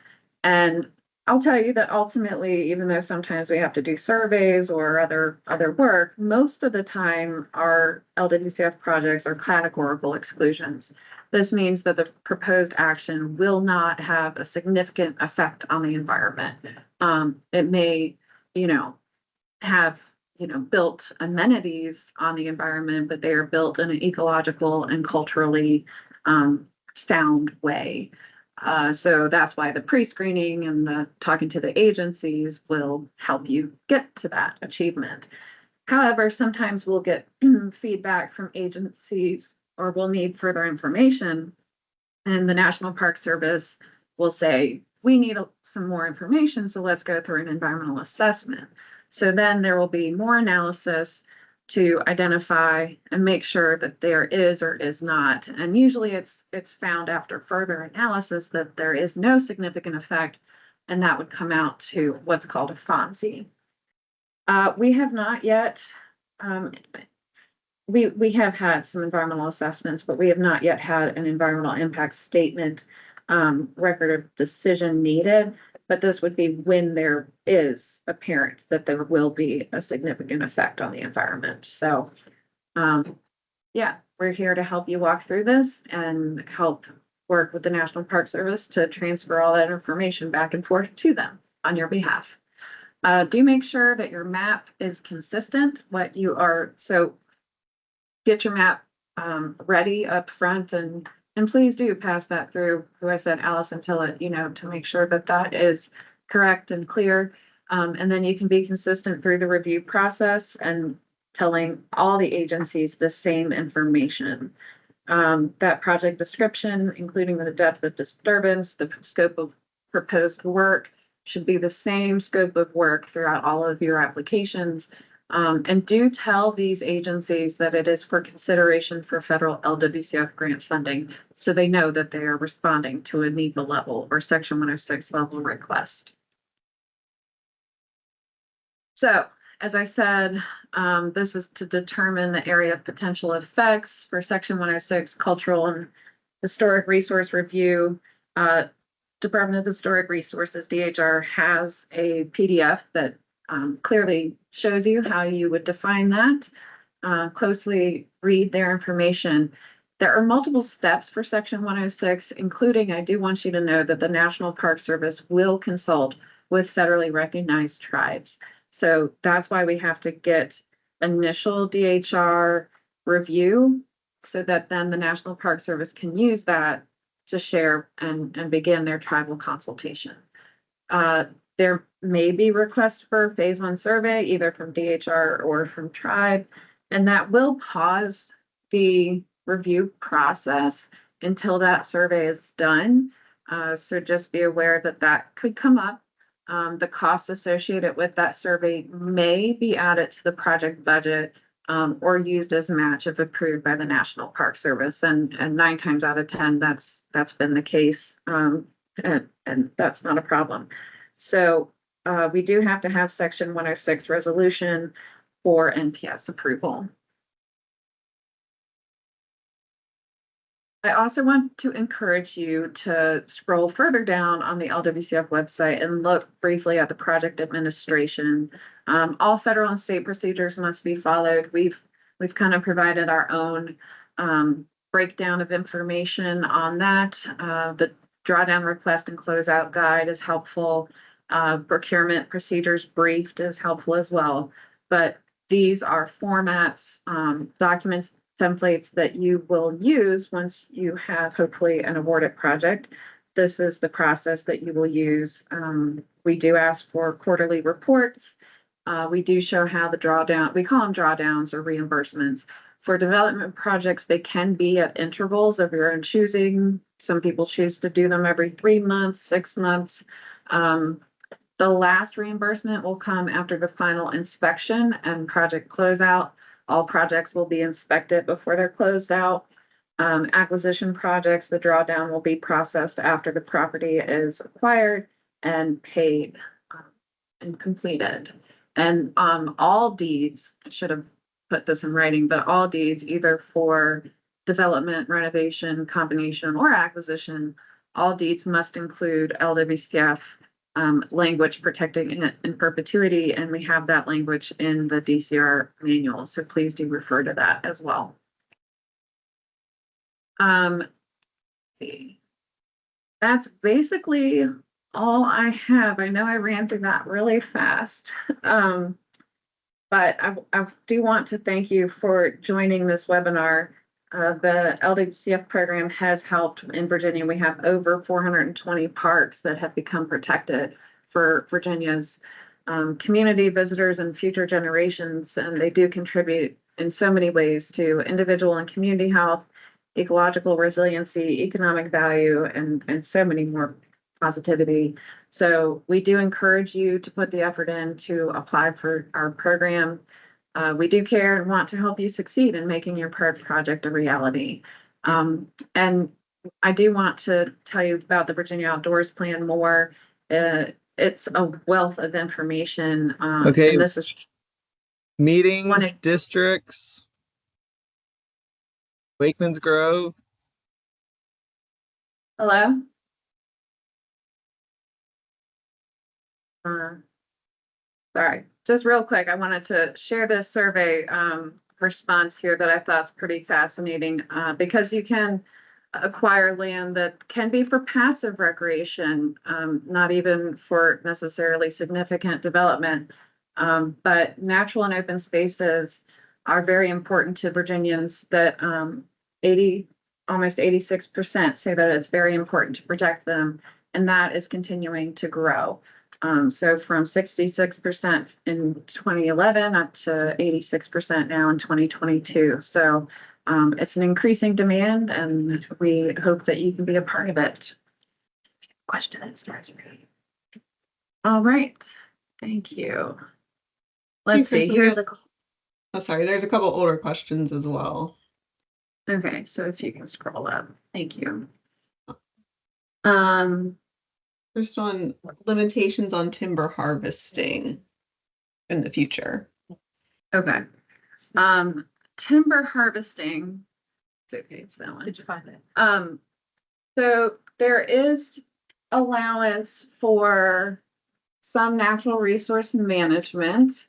And I'll tell you that ultimately, even though sometimes we have to do surveys or other work, most of the time our LWCF projects are categorical exclusions. This means that the proposed action will not have a significant effect on the environment. It may, have, built amenities on the environment, but they are built in an ecological and culturally sound way. So that's why the pre-screening and the talking to the agencies will help you get to that achievement. However, sometimes we'll get feedback from agencies or we'll need further information, and the National Park Service will say, we need some more information, so let's go through an environmental assessment. So then there will be more analysis to identify and make sure that there is or is not. And usually it's found after further analysis that there is no significant effect, and that would come out to what's called a FONSI. We have not yet, we have had some environmental assessments, but we have not yet had an environmental impact statement record of decision needed. But this would be when there is apparent that there will be a significant effect on the environment. So, yeah, we're here to help you walk through this and help work with the National Park Service to transfer all that information back and forth to them on your behalf. Do make sure that your map is consistent. So get your map ready up front, and please do pass that through, who I said, Allison Tillett, to make sure that that is correct and clear. And then you can be consistent through the review process and telling all the agencies the same information. That project description, including the depth of disturbance, the scope of proposed work, should be the same scope of work throughout all of your applications. And do tell these agencies that it is for consideration for federal LWCF grant funding, so they know that they are responding to a NEPA level or Section 106 level request. So, as I said, this is to determine the area of potential effects for Section 106 cultural and historic resource review. Department of Historic Resources, DHR, has a PDF that clearly shows you how you would define that. Closely read their information. There are multiple steps for Section 106, including, I do want you to know that the National Park Service will consult with federally recognized tribes. So that's why we have to get initial DHR review, so that then the National Park Service can use that to share and begin their tribal consultation. There may be requests for phase 1 survey, either from DHR or from tribe, and that will pause the review process until that survey is done. So just be aware that that could come up. The costs associated with that survey may be added to the project budget or used as a match if approved by the National Park Service. And 9 times out of 10, that's been the case. And that's not a problem. So we do have to have Section 106 resolution for NPS approval. I also want to encourage you to scroll further down on the LWCF website and look briefly at the project administration. All federal and state procedures must be followed. We've kind of provided our own breakdown of information on that. The drawdown request and closeout guide is helpful. Procurement procedures briefed is helpful as well. But these are formats, documents, templates that you will use once you have hopefully an awarded project. This is the process that you will use. We do ask for quarterly reports. We do show how the drawdown, we call them drawdowns or reimbursements. For development projects, they can be at intervals of your own choosing. Some people choose to do them every 3 months, 6 months. The last reimbursement will come after the final inspection and project closeout. All projects will be inspected before they're closed out. Acquisition projects, the drawdown will be processed after the property is acquired and paid and completed. And all deeds, I should have put this in writing, but all deeds, either for development, renovation, combination, or acquisition, all deeds must include LWCF language protecting it in perpetuity, and we have that language in the DCR manual, so please do refer to that as well. That's basically all I have. I know I ran through that really fast, but I do want to thank you for joining this webinar. The LWCF program has helped in Virginia. We have over 420 parks that have become protected for Virginia's community visitors and future generations, and they do contribute in so many ways to individual and community health, ecological resiliency, economic value, and so many more positivity. So we do encourage you to put the effort in to apply for our program. We do care and want to help you succeed in making your park project a reality. And I do want to tell you about the Virginia Outdoors Plan more. It's a wealth of information. Okay. And this is meetings, districts, Wakeman's Grove. Hello? Sorry, just real quick, I wanted to share this survey response here that I thought is pretty fascinating because you can acquire land that can be for passive recreation, not even for necessarily significant development, but natural and open spaces are very important to Virginians, that 86% say that it's very important to protect them, and that is continuing to grow. So from 66% in 2011 up to 86% now in 2022. So it's an increasing demand, and we hope that you can be a part of it. Question that starts. All right, thank you. Let's see, Crystal, here's a, Oh, sorry, there's a couple older questions as well. okay, so if you can scroll up, thank you. First one, limitations on timber harvesting in the future. Okay. Timber harvesting. It's okay, it's that one. Did you find it? So there is allowance for some natural resource management.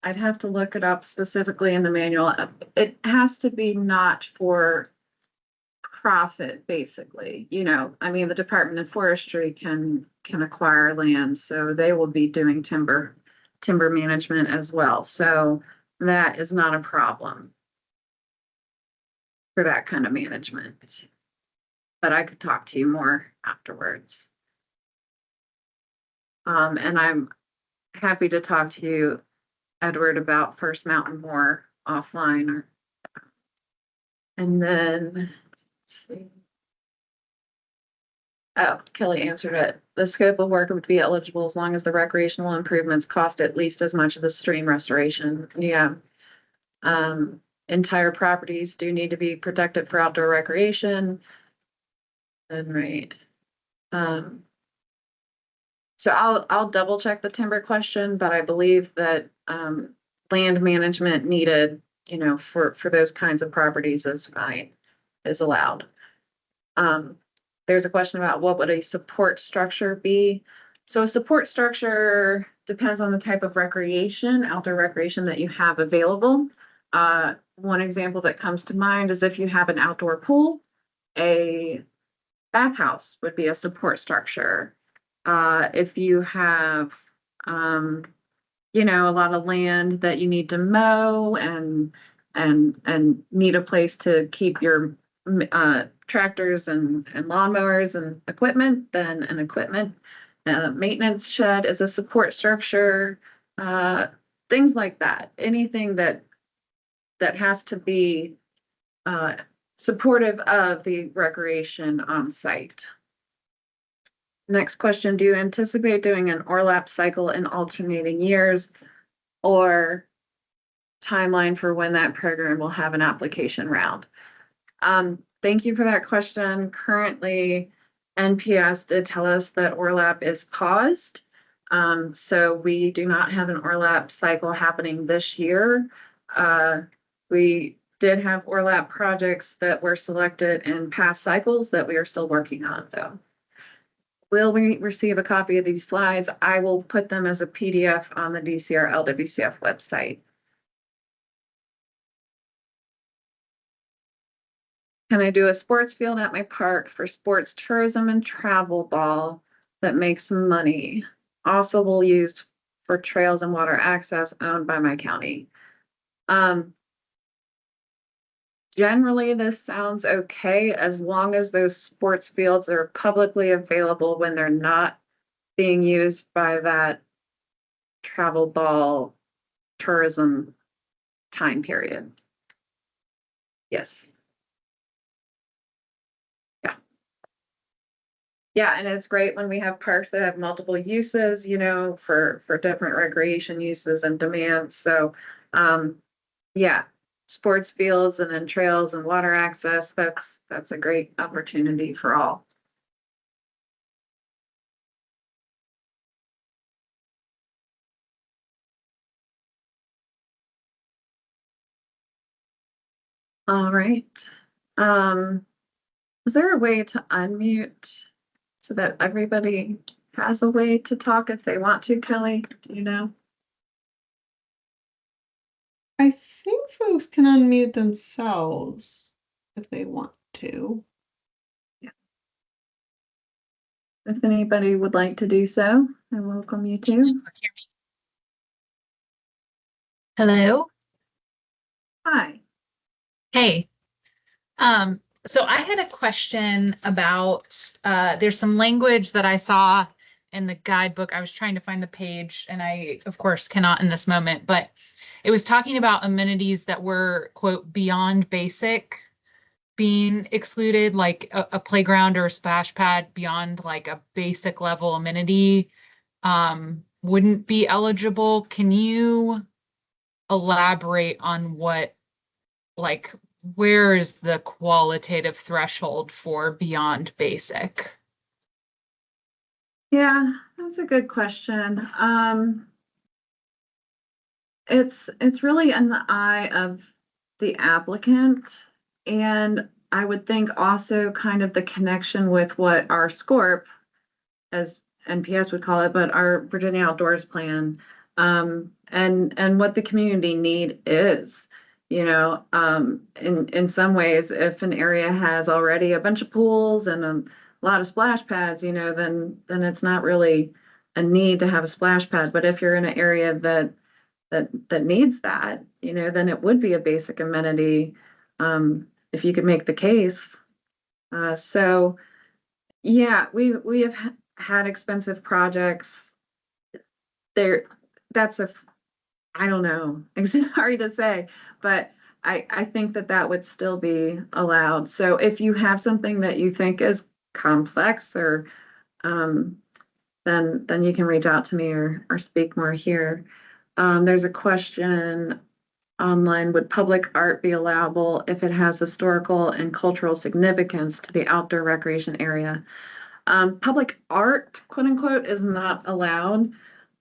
I'd have to look it up specifically in the manual. It has to be not for profit, basically. You know, I mean, the Department of Forestry can acquire land, so they will be doing timber management as well. So that is not a problem for that kind of management. But I could talk to you more afterwards. And I'm happy to talk to you, Edward, about First Mountain more offline. And then, let's see. Oh, Kelly answered it. The scope of work would be eligible as long as the recreational improvements cost at least as much as the stream restoration. Yeah. Entire properties do need to be protected for outdoor recreation. And right. So I'll double check the timber question, but I believe that land management needed, you know, for those kinds of properties is fine, is allowed. There's a question about what would a support structure be. So a support structure depends on the type of recreation, outdoor recreation that you have available. One example that comes to mind is if you have an outdoor pool, a bathhouse would be a support structure. If you have, you know, a lot of land that you need to mow and need a place to keep your tractors and lawnmowers and equipment, then an equipment maintenance shed is a support structure. Things like that. Anything that has to be supportive of the recreation on site. Next question, do you anticipate doing an ORLAP cycle in alternating years, or timeline for when that program will have an application round? Thank you for that question. Currently, NPS did tell us that ORLAP is paused. So we do not have an ORLAP cycle happening this year. We did have ORLAP projects that were selected in past cycles that we are still working on, though. Will we receive a copy of these slides? I will put them as a PDF on the DCR LWCF website. Can I do a sports field at my park for sports tourism and travel ball that makes some money? Also will use for trails and water access owned by my county. Generally, this sounds okay as long as those sports fields are publicly available when they're not being used by that travel ball tourism time period. Yes. Yeah. Yeah, and it's great when we have parks that have multiple uses, you know, for different recreation uses and demands. So, yeah. Sports fields and then trails and water access, that's a great opportunity for all. All right. Is there a way to unmute so that everybody has a way to talk if they want to, Kelly? Do you know? I think folks can unmute themselves if they want to. Yeah. If anybody would like to do so, I welcome you to. Hello? Hi. Hey, so I had a question about there's some language that I saw in the guidebook. I was trying to find the page and I, of course, cannot in this moment, but it was talking about amenities that were, quote, beyond basic being excluded, like a playground or a splash pad beyond like a basic level amenity wouldn't be eligible. Can you elaborate on what like where is the qualitative threshold for beyond basic? Yeah, that's a good question. It's really in the eye of the applicant, and I would think also kind of the connection with what our SCORP, as NPS would call it, but our Virginia Outdoors Plan, and what the community need is. In some ways, if an area has already a bunch of pools and a lot of splash pads, then it's not really a need to have a splash pad. But if you're in an area that needs that, then it would be a basic amenity, if you could make the case. So yeah, we have had expensive projects there. That's I don't know. It's hard to say, but I think that would still be allowed. So if you have something that you think is complex or um, then you can reach out to me or speak more here. There's a question online. Would public art be allowable if it has historical and cultural significance to the outdoor recreation area? Public art, quote unquote, is not allowed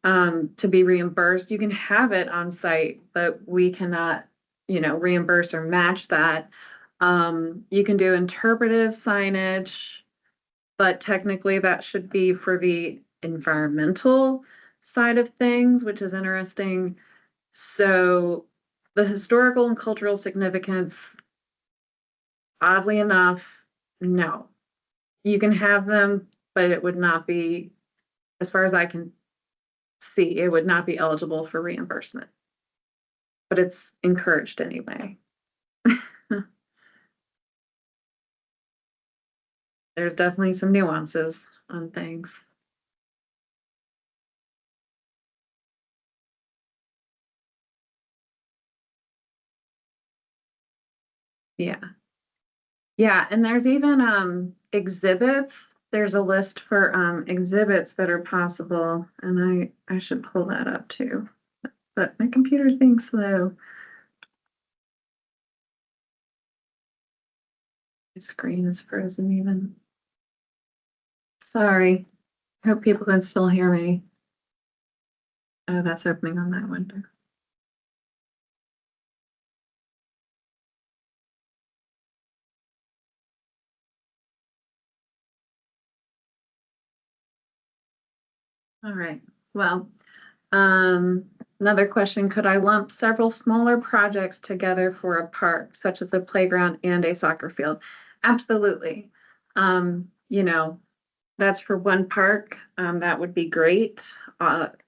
to be reimbursed. You can have it on site, but we cannot, reimburse or match that. You can do interpretive signage, but technically that should be for the environmental side of things, which is interesting. So the historical and cultural significance, oddly enough, no. You can have them, but it would not be, as far as I can see, it would not be eligible for reimbursement. But it's encouraged anyway. There's definitely some nuances on things. Yeah. Yeah, and there's even exhibits. There's a list for exhibits that are possible, and I should pull that up too. But my computer's being slow. My screen is frozen even. Sorry. Hope people can still hear me. Oh, that's opening on that window. All right. Well, another question, could I lump several smaller projects together for a park, such as a playground and a soccer field? Absolutely. That's for one park. That would be great.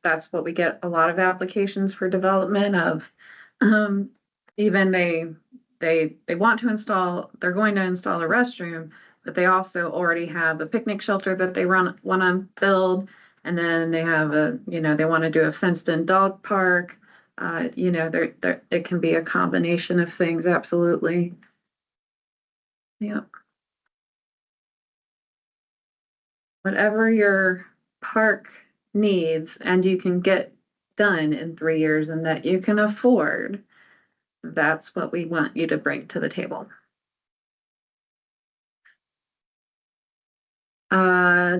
That's what we get a lot of applications for development of. Even they want to they're going to install a restroom, but they also already have a picnic shelter that they want to build. And then they have they want to do a fenced in dog park. It can be a combination of things. Absolutely. Yeah. Whatever your park needs and you can get done in 3 years and that you can afford, that's what we want you to bring to the table.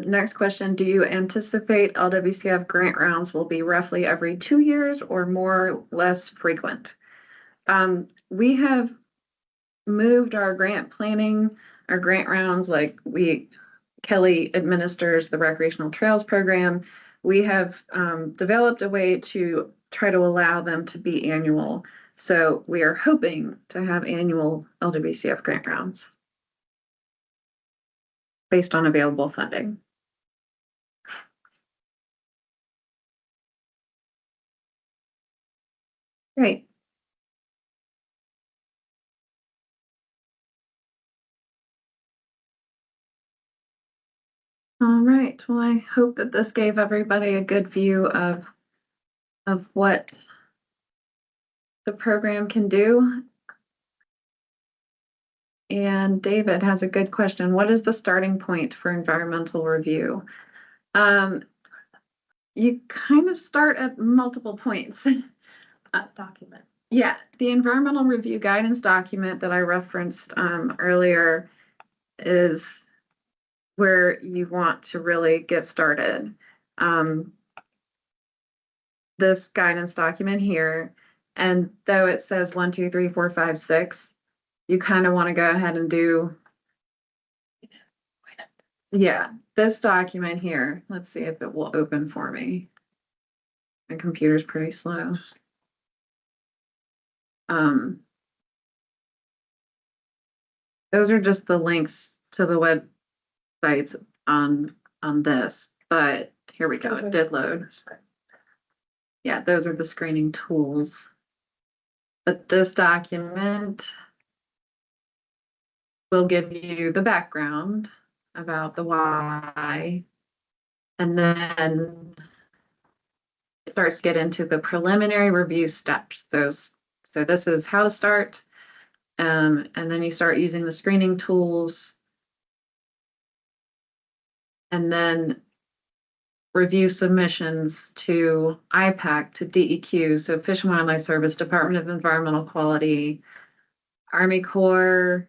Next question, do you anticipate LWCF grant rounds will be roughly every 2 years or more, less frequent? We have moved our grant planning, our grant rounds, like Kelly administers the recreational trails program. We have developed a way to try to allow them to be annual. So we are hoping to have annual LWCF grant rounds based on available funding. Great. All right, well, I hope that this gave everybody a good view of what the program can do. And David has a good question. What is the starting point for environmental review? You kind of start at multiple points. Document. Yeah, the environmental review guidance document that I referenced earlier is where you want to really get started. This guidance document here, and though it says 1, 2, 3, 4, 5, 6, you kind of want to go ahead and do, yeah, this document here. Let's see if it will open for me. My computer's pretty slow. Those are just the links to the websites on this, but here we go. It did load. Yeah, those are the screening tools. But this document will give you the background about the why, and then it starts to get into the preliminary review steps. So this is how to start, and then you start using the screening tools, and then review submissions to IPAC, to DEQ, so Fish and Wildlife Service, Department of Environmental Quality, Army Corps.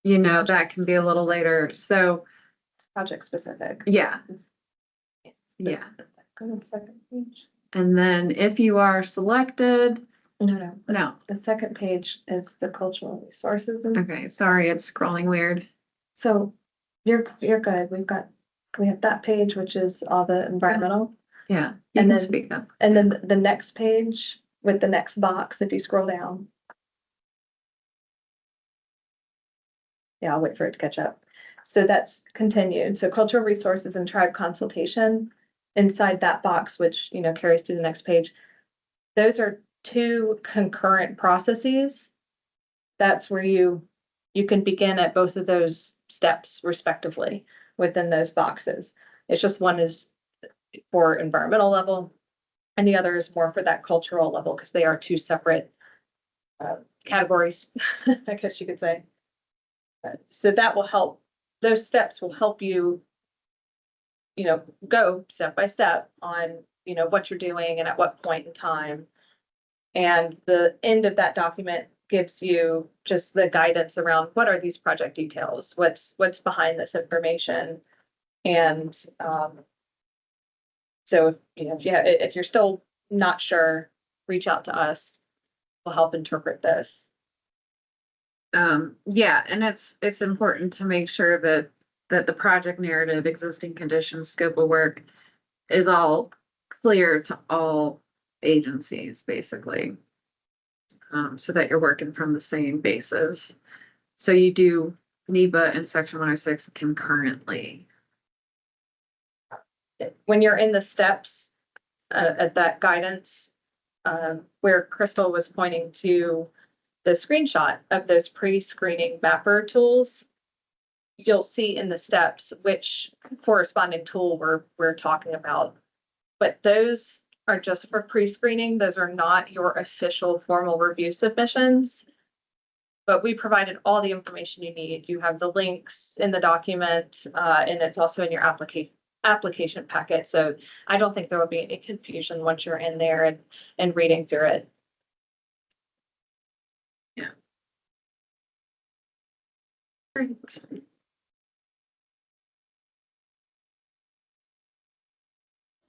You know, that can be a little later. So Project specific. yeah, yeah. Go to the second page. And then if you are selected, No. no. The second page is the cultural resources. Okay, sorry, it's scrolling weird. So you're good. We have that page, which is all the environmental. Yeah, you And can then- speak up. And then the next page with the next box, if you scroll down. Yeah, I'll wait for it to catch up. So that's continued. So cultural resources and tribe consultation inside that box, which, carries to the next page. Those are two concurrent processes. That's where you can begin at both of those steps respectively within those boxes. It's just one is for environmental level and the other is more for that cultural level because they are two separate categories, I guess you could say. So that will help, those steps will help you, go step by step on, what you're doing and at what point in time. And the end of that document gives you just the guidance around what are these project details, what's behind this information. And so, if you're still not sure, reach out to us. We'll help interpret this. Yeah, and it's important to make sure that the project narrative, existing conditions, scope of work is all clear to all agencies, basically. So that you're working from the same basis. So you do NEPA and Section 106 concurrently. When you're in the steps at that guidance, where Crystal was pointing to the screenshot of those pre-screening mapper tools, you'll see in the steps which corresponding tool we're talking about. But those are just for pre-screening. Those are not your official formal review submissions. But we provided all the information you need. You have the links in the document, and it's also in your application packet. So I don't think there will be any confusion once you're in there and reading through it. Yeah. Great.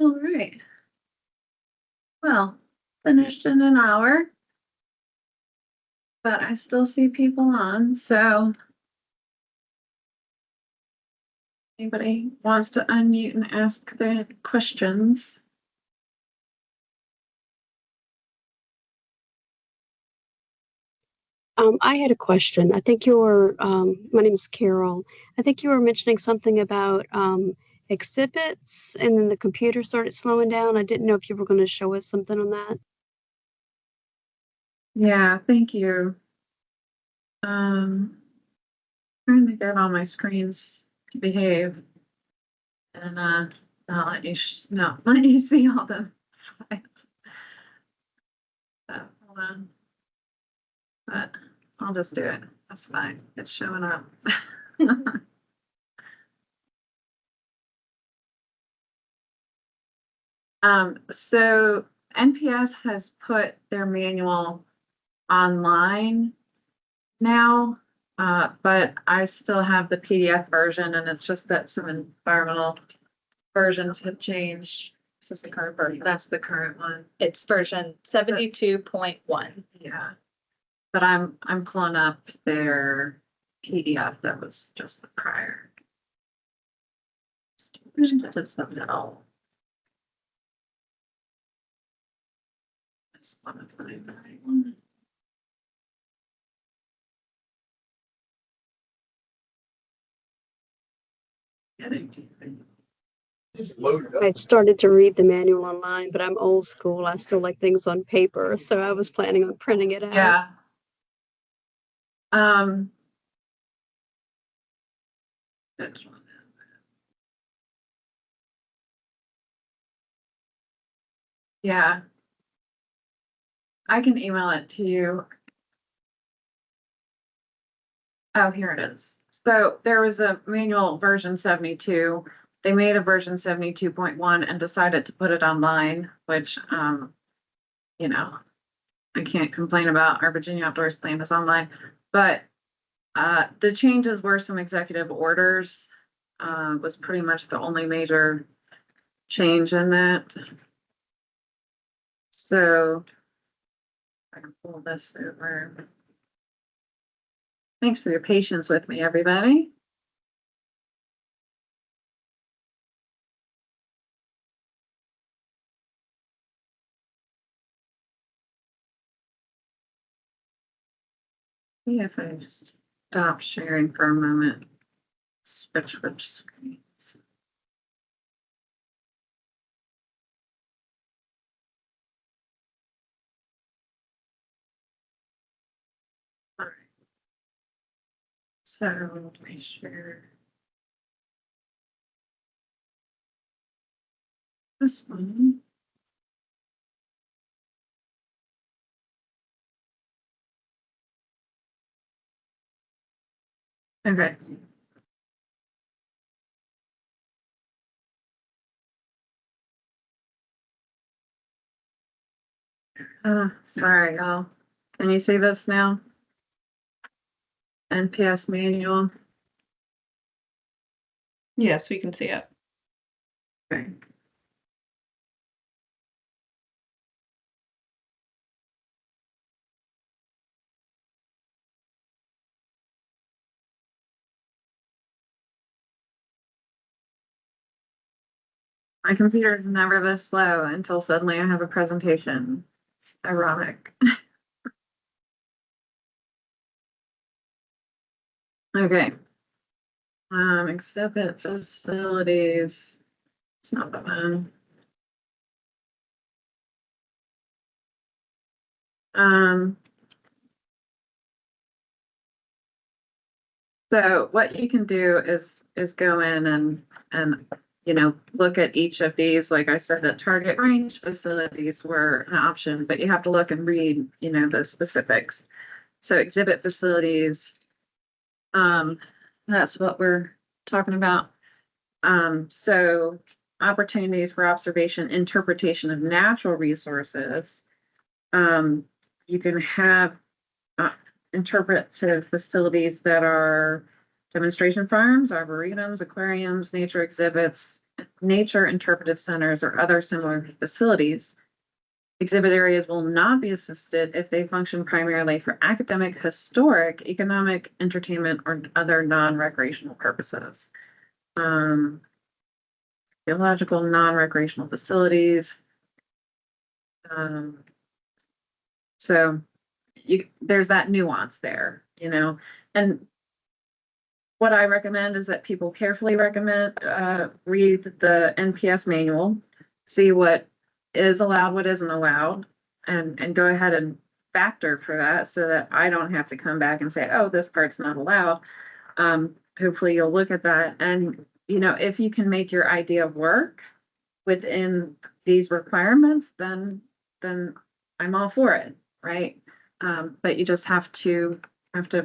All right. Well, finished in an hour. But I still see people on, so. Anybody wants to unmute and ask their questions? I had a question. I think my name is Carol. I think you were mentioning something about exhibits and then the computer started slowing down. I didn't know if you were going to show us something on that. Yeah, thank you. Trying to get all my screens to behave. And not let you let you see all the files. Hold on. But I'll just do it. That's fine. It's showing up. So NPS has put their manual online now, but I still have the PDF version, and it's just that some environmental versions have changed. This is the current version. That's the current one. It's version 72.1. Yeah. But I'm pulling up their PDF that was just the prior. That's something else. That's one of the right one. Getting to it. I started to read the manual online, but I'm old school. I still like things on paper, so I was planning on printing it out. Yeah. Which one is it? Yeah. I can email it to you. Oh, here it is. So there was a manual version 72. They made a version 72.1 and decided to put it online, which, you know, I can't complain about. Our Virginia Outdoors plan is online, but the changes were some executive orders, was pretty much the only major change in that. So I can pull this over. Thanks for your patience with me, everybody. See if I just stop sharing for a moment. Switch screens. All right. So let me share this one. Okay. Sorry, y'all. Can you see this now? NPS manual. Yes, we can see it. Okay. My computer is never this slow until suddenly I have a presentation. Ironic. Okay. Exhibit facilities. It's not the one. So what you can do is go in and look at each of these. Like I said, the target range facilities were an option, but you have to look and read, the specifics. So exhibit facilities, that's what we're talking about. So opportunities for observation, interpretation of natural resources. You can have interpretive facilities that are demonstration farms, arboretums, aquariums, nature exhibits, nature interpretive centers, or other similar facilities. Exhibit areas will not be assisted if they function primarily for academic, historic, economic, entertainment, or other non-recreational purposes. Geological non-recreational facilities. So there's that nuance there, and what I recommend is that people carefully read the NPS manual, see what is allowed, what isn't allowed, and go ahead and factor for that so that I don't have to come back and say, oh, this part's not allowed. hopefully you'll look at that and, you know, if you can make your idea work within these requirements, then I'm all for it, right? But you just have to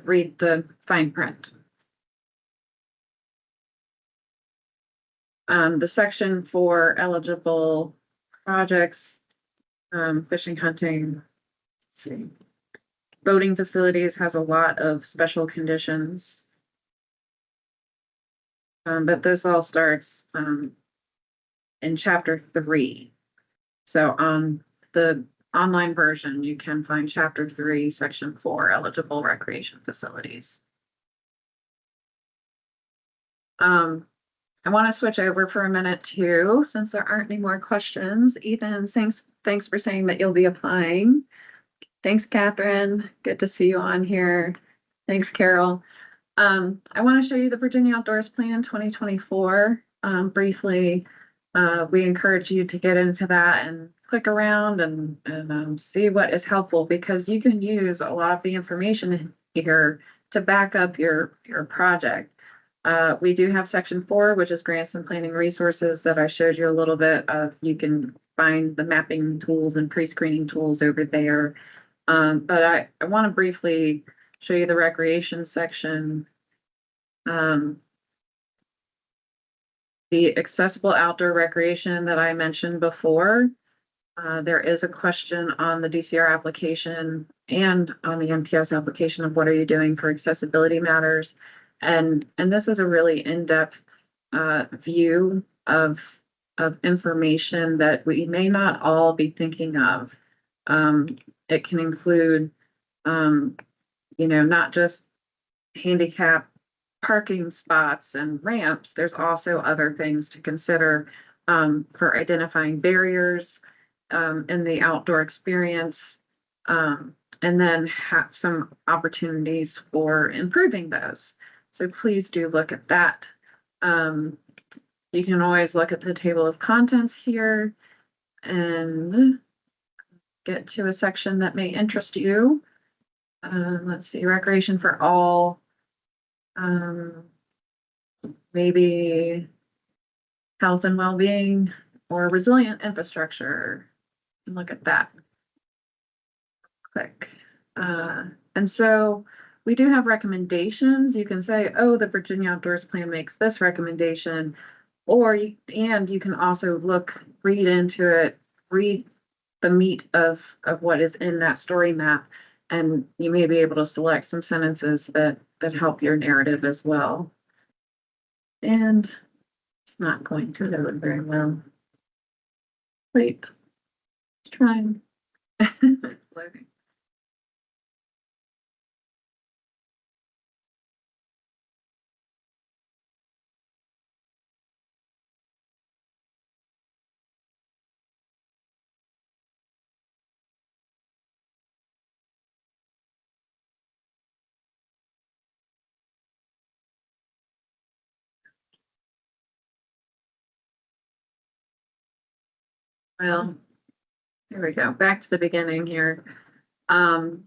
read the fine print. The section for eligible projects, fishing, hunting, let's see. Boating facilities has a lot of special conditions. But this all starts in chapter 3. So on the online version, you can find chapter 3, section 4, eligible recreation facilities. I want to switch over for a minute too, since there aren't any more questions. Ethan, thanks for saying that you'll be applying. Thanks, Catherine. Good to see you on here. Thanks, Carol. I want to show you the Virginia Outdoors Plan 2024 briefly. We encourage you to get into that and click around and see what is helpful, because you can use a lot of the information here to back up your project. We do have section 4, which is grants and planning resources that I showed you a little bit of. You can find the mapping tools and pre-screening tools over there. But I want to briefly show you the recreation section. The accessible outdoor recreation that I mentioned before, there is a question on the DCR application and on the MPS application of what are you doing for accessibility matters. And this is a really in-depth view of information that we may not all be thinking of. It can include, you know, not just handicap parking spots and ramps. There's also other things to consider for identifying barriers in the outdoor experience, and then have some opportunities for improving those. So please do look at that. You can always look at the table of contents here and get to a section that may interest you. Let's see, recreation for all. Maybe health and well-being or resilient infrastructure. Look at that. Click. And so we do have recommendations. You can say, oh, the Virginia Outdoors Plan makes this recommendation, or you can also read into it, read the meat of what is in that story map, and you may be able to select some sentences that help your narrative as well. And it's not going to load very well. Wait, let's try. It's loading. Well, here we go. Back to the beginning here. You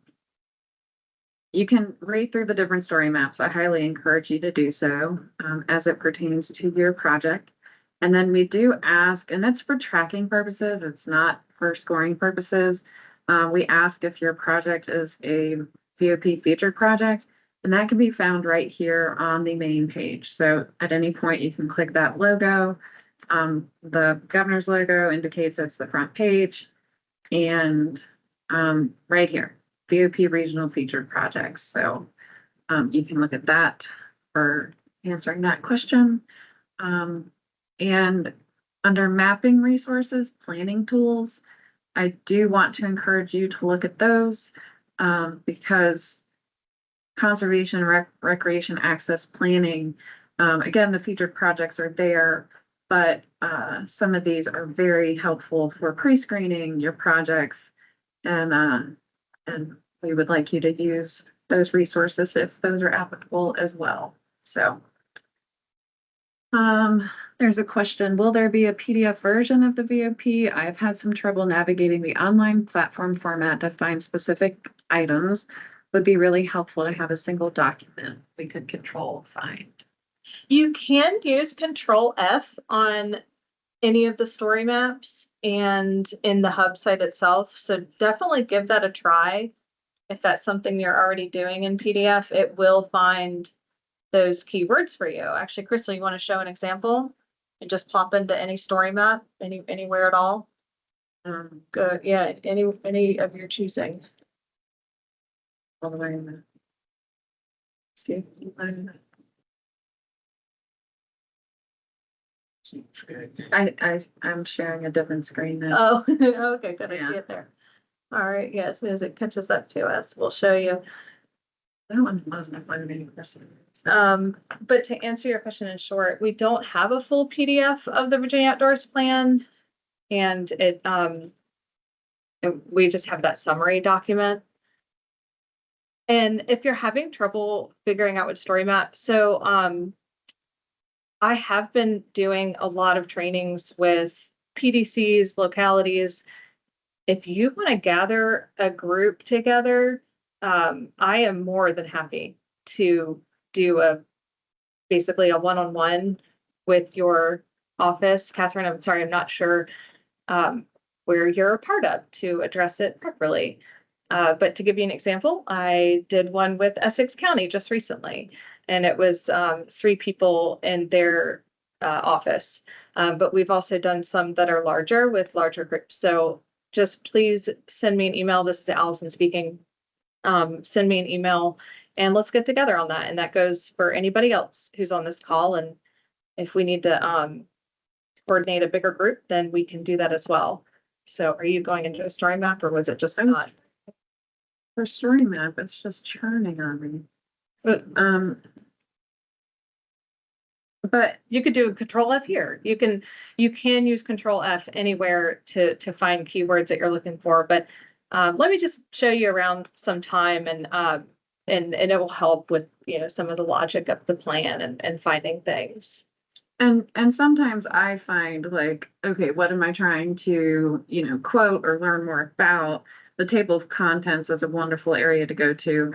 can read through the different story maps. I highly encourage you to do so as it pertains to your project. And then we do ask, and that's for tracking purposes, it's not for scoring purposes. We ask if your project is a VOP featured project, and that can be found right here on the main page. So at any point you can click that logo. The governor's logo indicates it's the front page, and right here, VOP regional featured projects. So you can look at that for answering that question. And under mapping resources, planning tools, I do want to encourage you to look at those because conservation, recreation, access planning, again, the featured projects are there, but some of these are very helpful for pre-screening your projects, and we would like you to use those resources if those are applicable as well. So there's a question, will there be a PDF version of the VOP? I've had some trouble navigating the online platform format to find specific items. would be really helpful to have a single document we could control find. You can use Control F on any of the story maps and in the hub site itself. So definitely give that a try. If that's something you're already doing in PDF, it will find those keywords for you. Actually, Crystal, you want to show an example and just pop into any story map, anywhere at all? Go, yeah, any of your choosing. All the way in the. See if you find it. I'm sharing a different screen now. Oh, okay, good. I see it there. All right, yeah, as soon as it catches up to us, we'll show you. That one wasn't finding person. But to answer your question in short, we don't have a full PDF of the Virginia Outdoors Plan. And we just have that summary document. And if you're having trouble figuring out which story map, so I have been doing a lot of trainings with PDCs, localities. If you want to gather a group together, I am more than happy to do basically a one-on-one with your office. Catherine, I'm sorry, I'm not sure where you're a part of to address it properly. But to give you an example, I did one with Essex County just recently, and it was 3 people in their office. But we've also done some that are larger with larger groups. So just please send me an email. This is Allison speaking. Send me an email and let's get together on that. And that goes for anybody else who's on this call. And if we need to coordinate a bigger group, then we can do that as well. So are you going into a story map or was it just not? For story map, it's just churning on me. But You could do a Control F here. You can use Control F anywhere to find keywords that you're looking for. But let me just show you around sometime and it will help with, you know, some of the logic of the plan and finding things. and sometimes I find like, okay, what am I trying to, you know, quote or learn more about? The table of contents is a wonderful area to go to.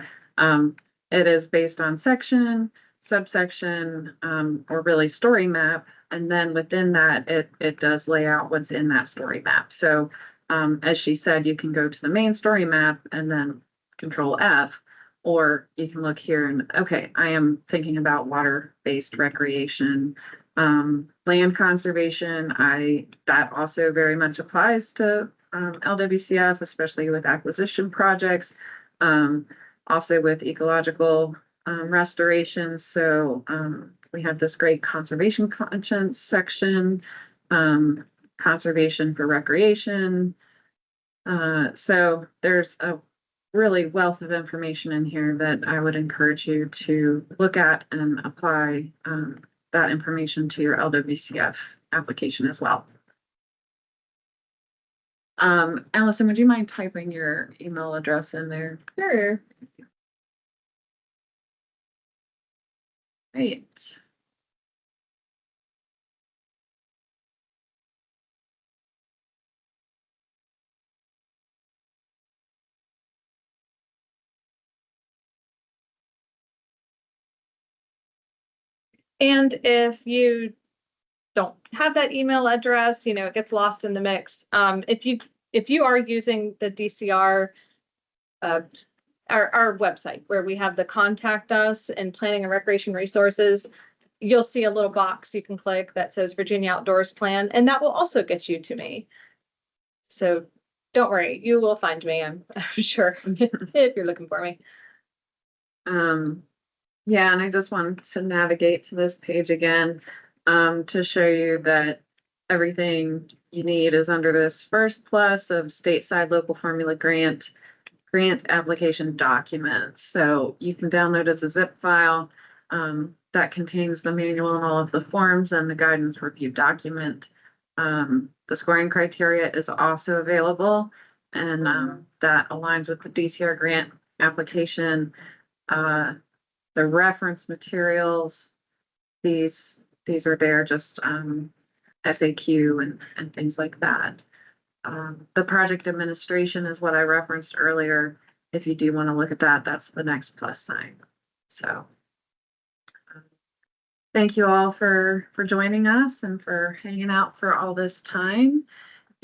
It is based on section, subsection, or really story map. And then within that, it does lay out what's in that story map. So as she said, you can go to the main story map and then Control F, or you can look here and, okay, I am thinking about water-based recreation, land conservation. That also very much applies to LWCF, especially with acquisition projects, also with ecological restoration. So we have this great conservation conscience section, conservation for recreation. So there's a really wealth of information in here that I would encourage you to look at and apply that information to your LWCF application as well. Allison, would you mind typing your email address in there? Sure. Great. And if you don't have that email address, you know, it gets lost in the mix. If you are using the DCR, our website where we have the contact us and planning and recreation resources, you'll see a little box you can click that says Virginia Outdoors Plan, and that will also get you to me. So don't worry, you will find me, I'm sure, if you're looking for me. Yeah, and I just wanted to navigate to this page again to show you that everything you need is under this first plus of stateside local formula grant application documents. So you can download as a zip file that contains the manual and all of the forms and the guidance review document. The scoring criteria is also available, and that aligns with the DCR grant application. The reference materials, these are there, just FAQ and things like that. The project administration is what I referenced earlier. if you do want to look at that, that's the next plus sign. So thank you all for joining us and for hanging out for all this time.